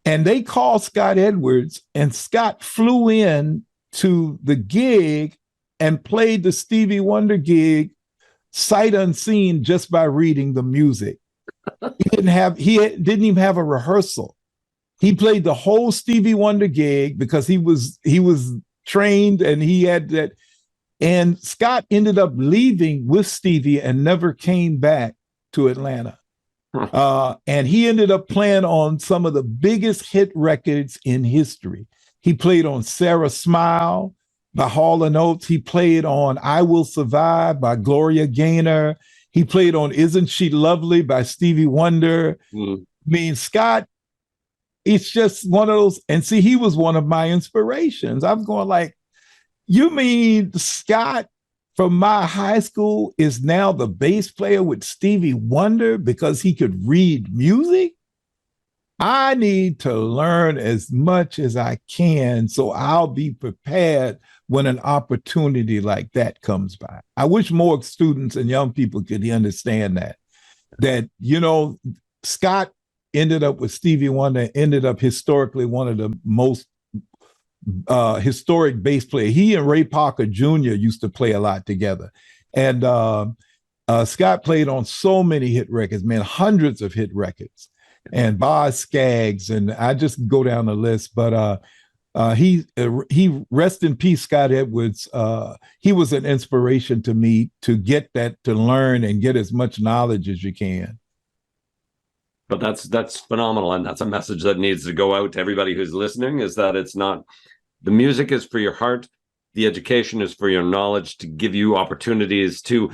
And they called Scott Edwards, and Scott flew in to the gig and played the Stevie Wonder gig sight unseen, just by reading the music. He didn't even have a rehearsal. He played the whole Stevie Wonder gig because he was trained, and he had that. And Scott ended up leaving with Stevie and never came back to Atlanta. And he ended up playing on some of the biggest hit records in history. He played on Sarah Smile by Hall & Oates. He played on I Will Survive by Gloria Gaynor. He played on Isn't She Lovely by Stevie Wonder. I mean, Scott, it's just one of those. And see, he was one of my inspirations. I'm going like, you mean Scott from my high school is now the bass player with Stevie Wonder because he could read music? I need to learn as much as I can so I'll be prepared when an opportunity like that comes by. I wish more students and young people could understand that, Scott ended up with Stevie Wonder, ended up historically one of the most historic bass player. He and Ray Parker Jr. used to play a lot together. And Scott played on so many hit records, man, hundreds of hit records, and Boz Scaggs, and I just go down the list. But he rest in peace, Scott Edwards. He was an inspiration to me to get that, to learn and get as much knowledge as you can. But that's phenomenal, and that's a message that needs to go out to everybody who's listening, is that it's not, the music is for your heart, the education is for your knowledge, to give you opportunities to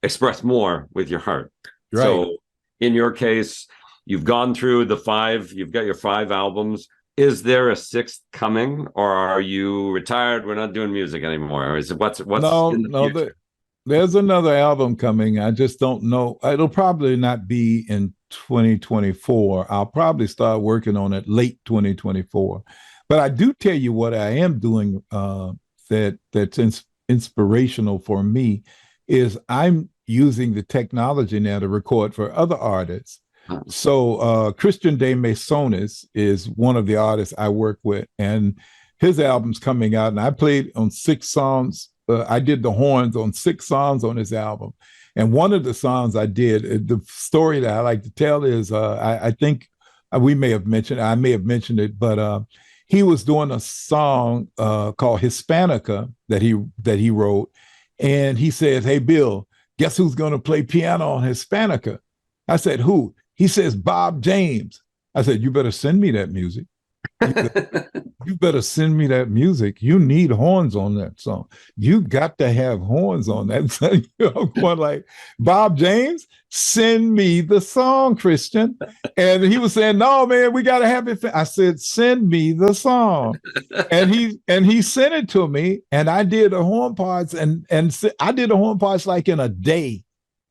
express more with your heart. Right. So in your case, you've gone through you've got your 5 albums. Is there a 6th coming, or are you retired? We're not doing music anymore. Or is it what's no, there's another album coming. I just don't know. It'll probably not be in 2024. I'll probably start working on it late 2024. But I do tell you what I am doing that's inspirational for me is I'm using the technology now to record for other artists. So Christian de Masonis is one of the artists I work with, and his album's coming out, and I played on 6 songs. I did the horns on 6 songs on his album. And one of the songs I did, the story that I like to tell is, I think I may have mentioned it, but he was doing a song called Hispanica that he wrote. And he says, "Hey, Bill, guess who's going to play piano on Hispanica?" I said, "Who?" He says, "Bob James." I said, "You better send me that music." You better send me that music. You need horns on that song. You got to have horns on that song. I'm going like, Bob James, send me the song, Christian. And he was saying, no, man, we got to have it. I said, send me the song. And he sent it to me, and I did the horn parts, and I did the horn parts like in a day,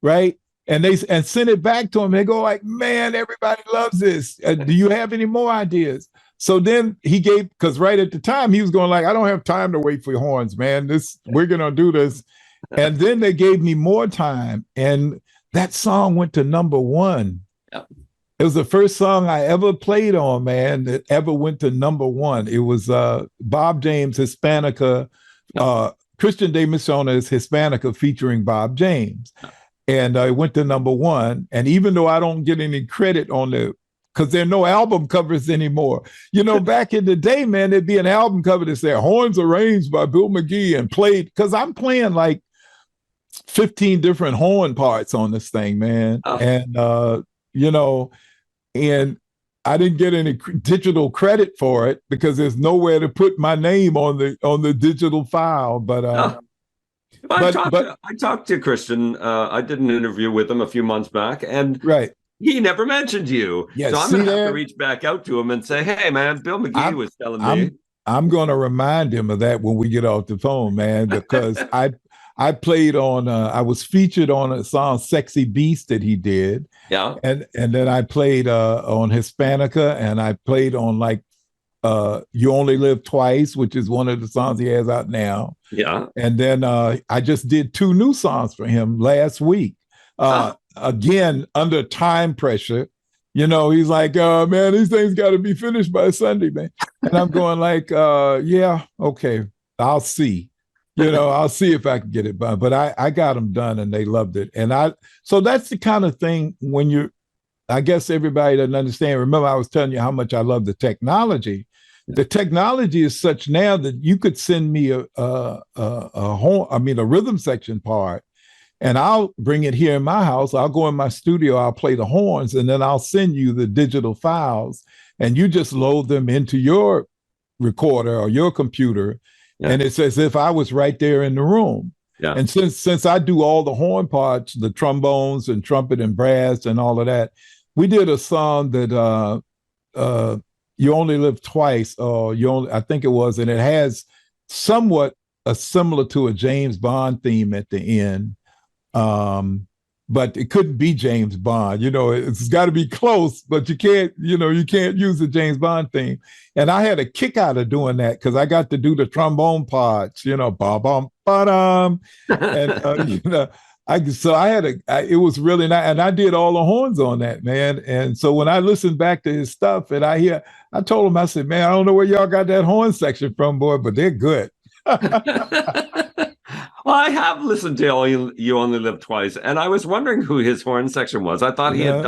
right? And they sent it back to him. They go like, man, everybody loves this. Do you have any more ideas? So then he gave, because right at the time he was going like, I don't have time to wait for horns, man. We're gonna do this. And then they gave me more time, and that song went to #1. Yep. It was the first song I ever played on, man, that ever went to #1. It was Bob James, Hispanica, Christian de Missiona's Hispanica featuring Bob James. And it went to #1. And even though I don't get any credit on because there are no album covers anymore. You know, back in the day, man, there'd be an album cover that said horns arranged by Bill McGee and played, because I'm playing like 15 different horn parts on this thing, man. Oh. And, you know, and I didn't get any digital credit for it because there's nowhere to put my name on the digital file. But I talked to Christian. I did an interview with him a few months back, and right. He never mentioned you. Yes, so I'm going to have to reach back out to him and say, hey, man, Bill McGee was telling me. I'm going to remind him of that when we get off the phone, man, because I played on, I was featured on a song, Sexy Beast, that he did. Yeah. And then I played on Hispanica, and I played on like You Only Live Twice, which is one of the songs he has out now. Yeah. And then I just did 2 new songs for him last week. Again, under time pressure, you know, he's like, man, these things got to be finished by Sunday, man. And I'm going like, yeah, okay, I'll see. You know, I'll see if I can get it done. But I got them done, and they loved it. And so that's the kind of thing when I guess everybody doesn't understand. Remember, I was telling you how much I love the technology. The technology is such now that you could send me a rhythm section part, and I'll bring it here in my house. I'll go in my studio, I'll play the horns, and then I'll send you the digital files, and you just load them into your recorder or your computer. Yeah. And it's as if I was right there in the room. Yeah. And since I do all the horn parts, the trombones and trumpet and brass and all of that, we did a song that You Only Live Twice, I think it was, and it has somewhat similar to a James Bond theme at the end. But it couldn't be James Bond. You know, it's got to be close, but you can't use the James Bond theme. And I had a kick out of doing that because I got to do the trombone parts, you know, ba-bum, ba-dum. And, you know, it was really nice. And I did all the horns on that, man. And so when I listened back to his stuff and I told him, I said, man, I don't know where y'all got that horn section from, boy, but they're good. Well, I have listened to You Only Live Twice, and I was wondering who his horn section was. I thought he had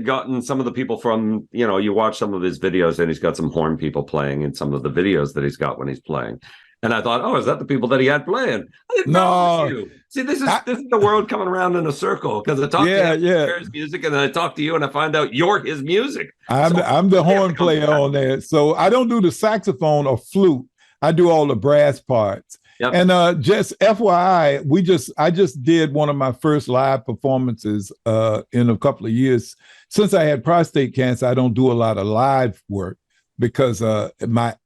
gotten some of the people from, you know, you watch some of his videos and he's got some horn people playing in some of the videos that he's got when he's playing. And I thought, oh, is that the people that he had playing? I didn't know it was you. See, this is the world coming around in a circle, because I talk to him, hear his music, and then I talk to you and I find out you're his music. I'm the horn player on there. So I don't do the saxophone or flute. I do all the brass parts. Yep. And just FYI, I just did one of my first live performances in a couple of years. Since I had prostate cancer, I don't do a lot of live work because my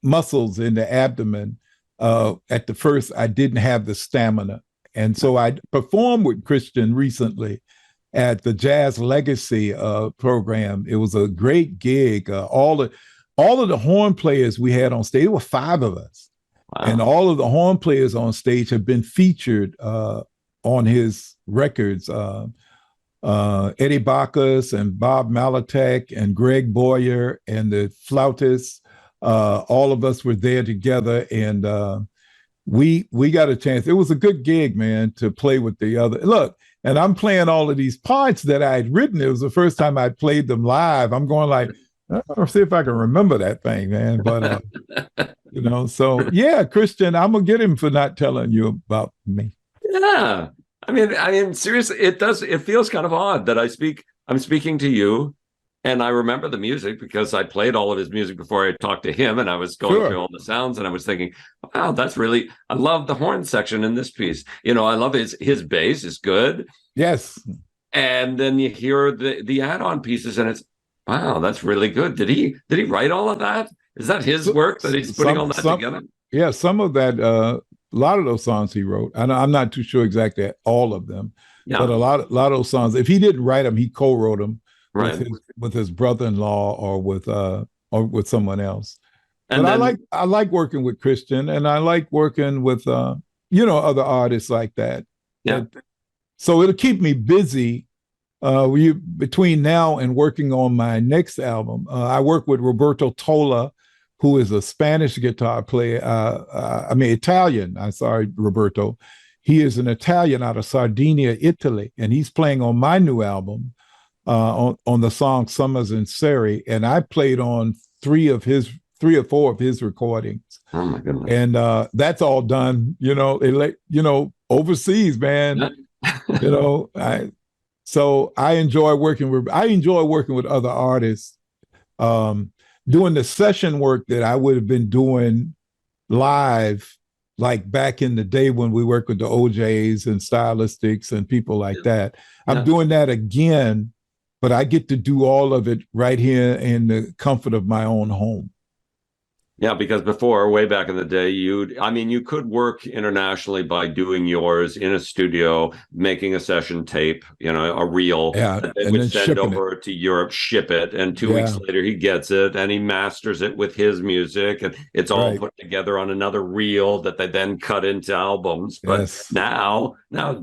muscles in the abdomen, at the first, I didn't have the stamina. And so I performed with Christian recently at the Jazz Legacy program. It was a great gig. All of the horn players we had on stage, there were 5 of us. Wow. And all of the horn players on stage have been featured on his records. Eddie Bacchus and Bob Malatek and Greg Boyer and the flautists. All of us were there together, and we got a chance. It was a good gig, man, to play with the other. Look, and I'm playing all of these parts that I had written. It was the first time I played them live. I'm going like, I'll see if I can remember that thing, man. But you know, so yeah, Christian, I'm gonna get him for not telling you about me. Yeah, I mean, seriously, it feels kind of odd that I'm speaking to you, And I remember the music because I played all of his music before I talked to him, and I was going through Sure. all the sounds, and I was thinking, wow, that's really, I love the horn section in this piece. You know, I love his bass is good. Yes. And then you hear the add-on pieces, and it's, wow, that's really good. Did he write all of that? Is that his work that he's putting all that together? Yeah, some of that, a lot of those songs he wrote. I'm not too sure exactly all of them, but a lot of those songs. If he didn't write them, he co-wrote them with his brother-in-law or with someone else. And but then, I like working with Christian, and I like working with other artists like that. Yeah. So it'll keep me busy between now and working on my next album. I work with Roberto Tola, who is a Spanish guitar player. Italian. I'm sorry, Roberto. He is an Italian out of Sardinia, Italy, and he's playing on my new album on the song Summers in Surrey. And I played on three or four of his recordings. Oh my goodness! And that's all done, overseas, man. Yeah. So I enjoy working with other artists, doing the session work that I would have been doing live, like back in the day when we worked with the OJs and Stylistics and people like that. I'm doing that again, but I get to do all of it right here in the comfort of my own home. Yeah, because before, way back in the day, you could work internationally by doing yours in a studio, making a session tape, a reel that they would send over to Europe, ship it, and 2 weeks later he gets it and he masters it with his music, and it's all put together on another reel that they then cut into albums. But now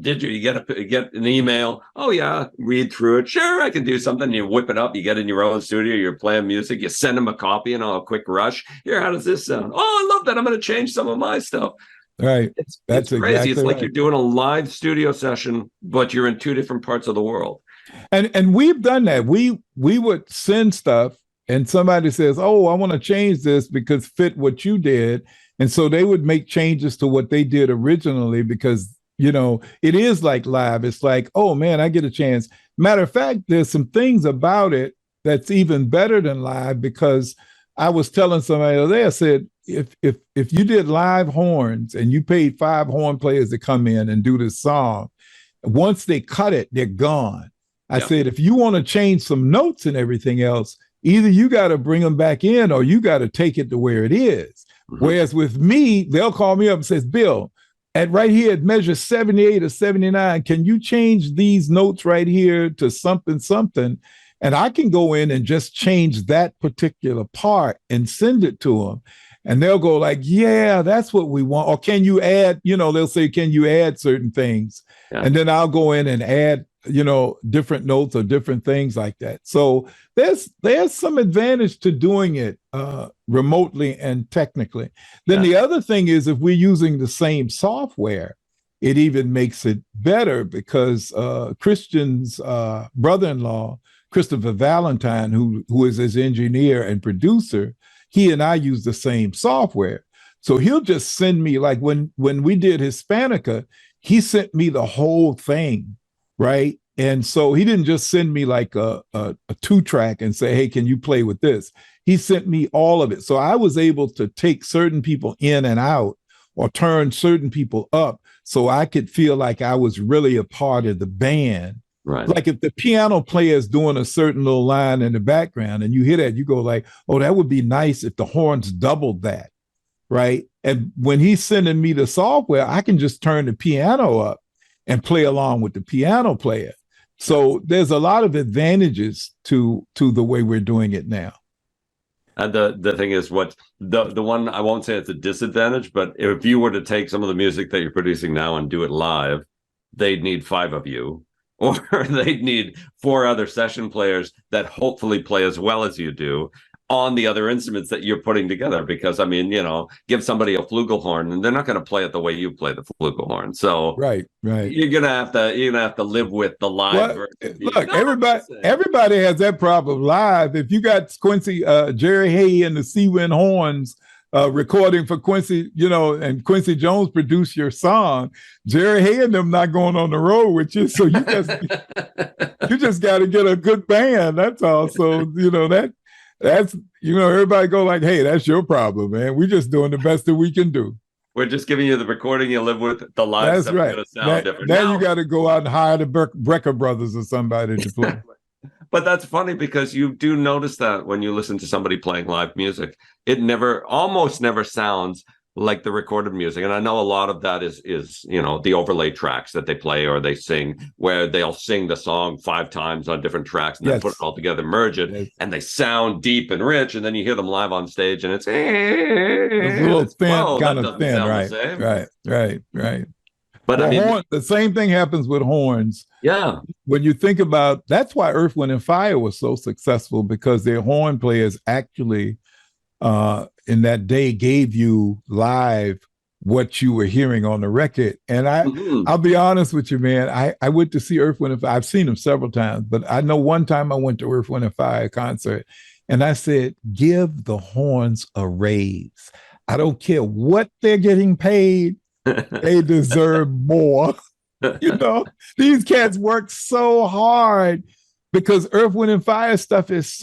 digital, you get an email. Oh yeah, read through it. Sure, I can do something. You whip it up. You get in your own studio. You're playing music. You send them a copy and a quick rush. Here, how does this sound? Oh, I love that. I'm going to change some of my stuff. Right. That's crazy. Exactly it's like you're doing a live studio session, but you're in two different parts of the world. And we've done that. We would send stuff and somebody says, oh, I want to change this because fit what you did. And so they would make changes to what they did originally because, it is like live. It's like, oh man, I get a chance. Matter of fact, there's some things about it that's even better than live because I was telling somebody there, I said, if you did live horns and you paid 5 horn players to come in and do this song, once they cut it, they're gone. I said, if you want to change some notes and everything else, either you got to bring them back in or you got to take it to where it is. Mm-hmm. Whereas with me, they'll call me up and says, Bill, right here at measure 78 or 79, can you change these notes right here to something? And I can go in and just change that particular part and send it to them. And they'll go like, yeah, that's what we want. Or can you add, they'll say, can you add certain things? Yeah. And then I'll go in and add, different notes or different things like that. So there's some advantage to doing it remotely and technically. Then the other thing is if we're using the same software, it even makes it better because Christian's brother-in-law, Christopher Valentine, who is his engineer and producer, he and I use the same software. So he'll just send me, like when we did Hispanica, he sent me the whole thing, right? And so he didn't just send me like a 2-track and say, hey, can you play with this? He sent me all of it. So I was able to take certain people in and out or turn certain people up so I could feel like I was really a part of the band. Right. Like if the piano player is doing a certain little line in the background and you hear that, you go like, oh, that would be nice if the horns doubled that, right? And when he's sending me the software, I can just turn the piano up and play along with the piano player. So there's a lot of advantages to the way we're doing it now. And the thing is, what the one, I won't say it's a disadvantage, but if you were to take some of the music that you're producing now and do it live, they'd need 5 of you. Or they'd need 4 other session players that hopefully play as well as you do on the other instruments that you're putting together. Because, give somebody a flugelhorn and they're not going to play it the way you play the flugelhorn. So right. You're gonna have to live with the live version. Look, everybody has that problem live. If you got Quincy, Jerry Hay and the Sea Wind horns recording for Quincy, and Quincy Jones produced your song. Jerry Hay and them not going on the road with you, so you just got to get a good band. That's all. So that's everybody go like, hey, that's your problem, man. We're just doing the best that we can do. We're just giving you the recording. You live with the live That's stuff. right. Gonna sound different. Now you got to go out and hire the Brecker Brothers or somebody to play. But that's funny because you do notice that when you listen to somebody playing live music, it almost never sounds like the recorded music. And I know a lot of that is the overlay tracks that they play or they sing, where they'll sing the song 5 times on different tracks and then put it all together, merge it, and they sound deep and rich. And then you hear them live on stage and it's a little thin, kind of thin, right. But the same thing happens with horns. Yeah. When you think about, that's why Earth, Wind, and Fire was so successful, because their horn players actually in that day gave you live what you were hearing on the record. And I'll be honest with you, man, I went to see Earth, Wind, and Fire. I've seen them several times, but I know one time I went to Earth, Wind, and Fire concert and I said, give the horns a raise. I don't care what they're getting paid. They deserve more. These cats work so hard because Earth, Wind, and Fire stuff it's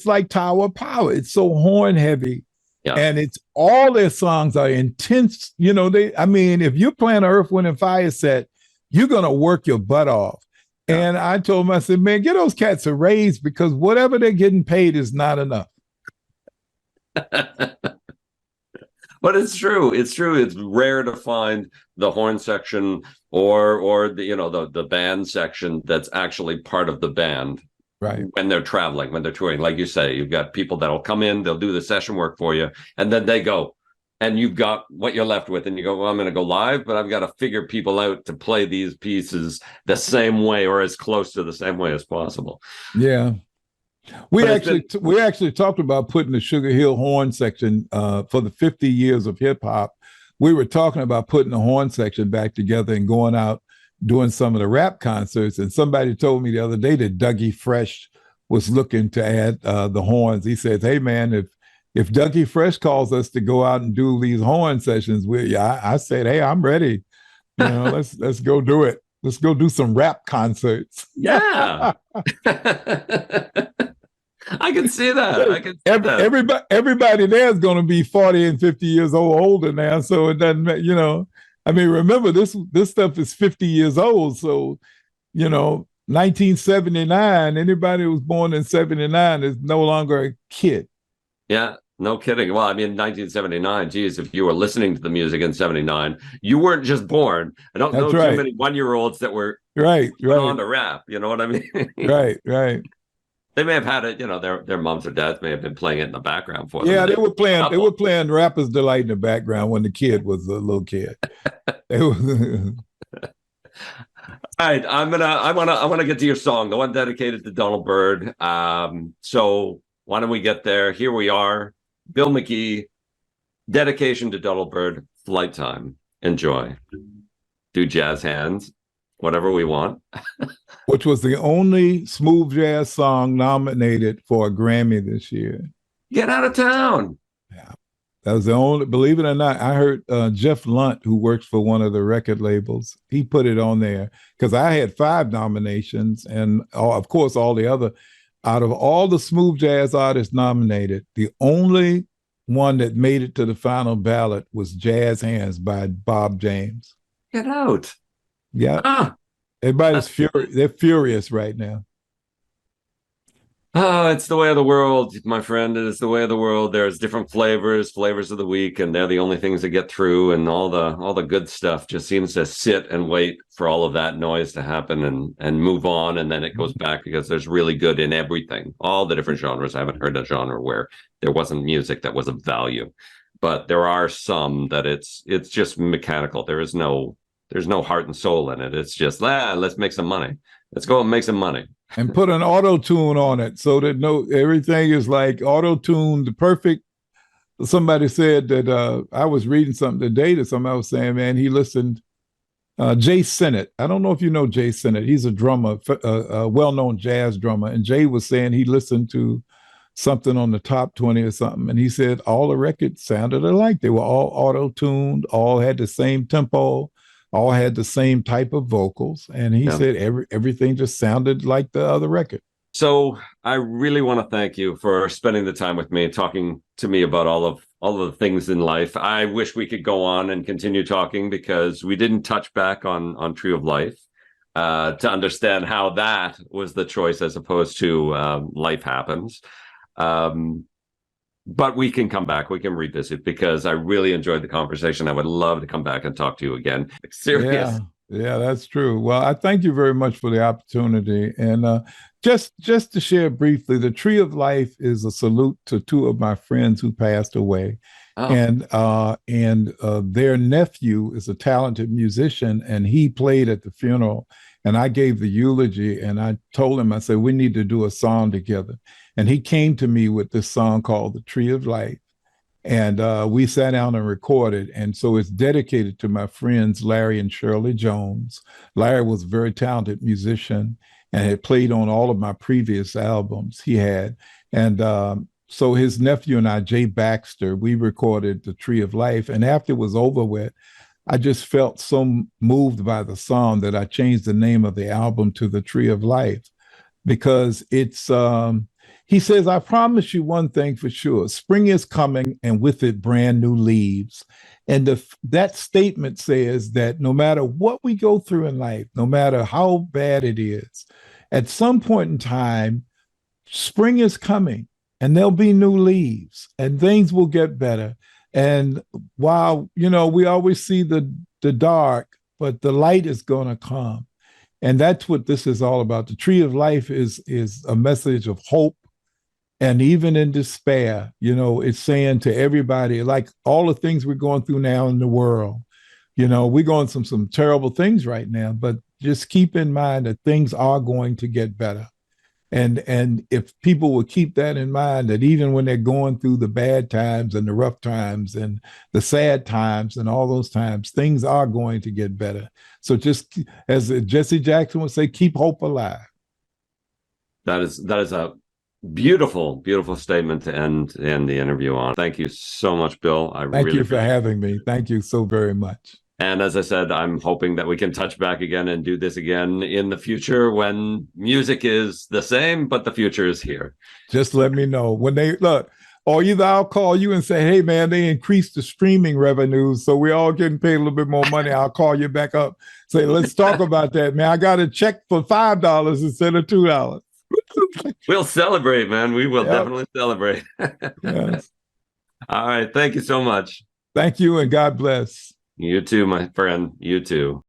like Tower of Power. It's so horn heavy. Yeah. And it's all their songs are intense. If you're playing an Earth, Wind, and Fire set, you're going to work your butt off. Yeah. And I told them, I said, man, get those cats a raise because whatever they're getting paid is not enough. But it's true. It's true. It's rare to find the horn section or the band section that's actually part of the band. Right. When they're traveling, when they're touring. Like you say, you've got people that'll come in, they'll do the session work for you, and then they go. And you've got what you're left with. And you go, well, I'm going to go live, but I've got to figure people out to play these pieces the same way or as close to the same way as possible. Yeah. We actually talked about putting the Sugar Hill horn section for the 50 years of hip hop. We were talking about putting the horn section back together and going out doing some of the rap concerts. And somebody told me the other day that Dougie Fresh was looking to add the horns. He says, "Hey man, if Dougie Fresh calls us to go out and do these horn sessions, I said, hey, I'm ready. Let's go do it. Let's go do some rap concerts." Yeah. I can see that. Everybody there is going to be 40 and 50 years older now. So it doesn't, remember this stuff is 50 years old. So, 1979, anybody who was born in 79 is no longer a kid. Yeah, no kidding. Well, 1979, geez, if you were listening to the music in 79, you weren't just born. I don't know too many 1-year-olds that were on the rap. You know what I mean? Right. They may have had it, their moms or dads may have been playing it in the background for them. Yeah, they were playing Rapper's Delight in the background when the kid was a little kid. All right, I want to get to your song, the one dedicated to Donald Byrd. So why don't we get there? Here we are, Bill McGee, dedication to Donald Byrd, Flight Time. Enjoy. Do jazz hands, whatever we want. Which was the only smooth jazz song nominated for a Grammy this year. Get out of town. Yeah. That was the only, believe it or not, I heard Jeff Lunt, who works for one of the record labels, he put it on there because I had 5 nominations and of course all the other, out of all the smooth jazz artists nominated, the only one that made it to the final ballot was Jazz Hands by Bob James. Get out. Yeah. Everybody's they're furious right now. Oh, it's the way of the world, my friend. It is the way of the world. There's different flavors of the week, and they're the only things that get through, and all the good stuff just seems to sit and wait for all of that noise to happen and move on, and then it goes back because there's really good in everything. All the different genres. I haven't heard a genre where there wasn't music that was of value. But there are some that it's just mechanical. There's no heart and soul in it. It's just, let's make some money. Let's go and make some money. And put an auto tune on it so that everything is like auto tune, the perfect. Somebody said that I was reading something today that somebody was saying, man, he listened. Jay Sennett. I don't know if you know Jay Sennett. He's a drummer, a well-known jazz drummer. And Jay was saying he listened to something on the top 20 or something. And he said all the records sounded alike. They were all auto-tuned, all had the same tempo, all had the same type of vocals. And he Yeah. said everything just sounded like the other record. So I really want to thank you for spending the time with me, talking to me about all of the things in life. I wish we could go on and continue talking because we didn't touch back on Tree of Life to understand how that was the choice as opposed to Life Happens. But we can come back. We can revisit because I really enjoyed the conversation. I would love to come back and talk to you again. Serious. Yeah, that's true. Well, I thank you very much for the opportunity. And just to share briefly, the Tree of Life is a salute to two of my friends who passed away. Oh. And their nephew is a talented musician, and he played at the funeral. And I gave the eulogy, and I told him, I said, we need to do a song together. And he came to me with this song called The Tree of Life. And we sat down and recorded. And so it's dedicated to my friends, Larry and Shirley Jones. Larry was a very talented musician and had played on all of my previous albums he had. And so his nephew and I, Jay Baxter, we recorded The Tree of Life. And after it was over with, I just felt so moved by the song that I changed the name of the album to The Tree of Life because it's, he says, I promise you one thing for sure. Spring is coming and with it brand new leaves. And that statement says that no matter what we go through in life, no matter how bad it is, at some point in time, spring is coming and there'll be new leaves and things will get better. And while, you know, we always see the dark, but the light is going to come. And that's what this is all about. The Tree of Life is a message of hope. And even in despair, you know, it's saying to everybody, like all the things we're going through now in the world, you know, we're going through some terrible things right now, but just keep in mind that things are going to get better. And if people will keep that in mind, that even when they're going through the bad times and the rough times and the sad times and all those times, things are going to get better. So just as Jesse Jackson would say, keep hope alive. That is a beautiful statement to end the interview on. Thank you so much, Bill. Thank you for having me. Thank you so very much. And as I said, I'm hoping that we can touch back again and do this again in the future when music is the same, but the future is here. Just let me know when they look, or either I'll call you and say, hey man, they increased the streaming revenues, so we're all getting paid a little bit more money. I'll call you back up, say, let's talk about that, man. I got a check for $5 instead of $2. We'll celebrate, man. We will definitely celebrate. Yes. All right. Thank you so much. Thank you, and God bless. You too, my friend. You too.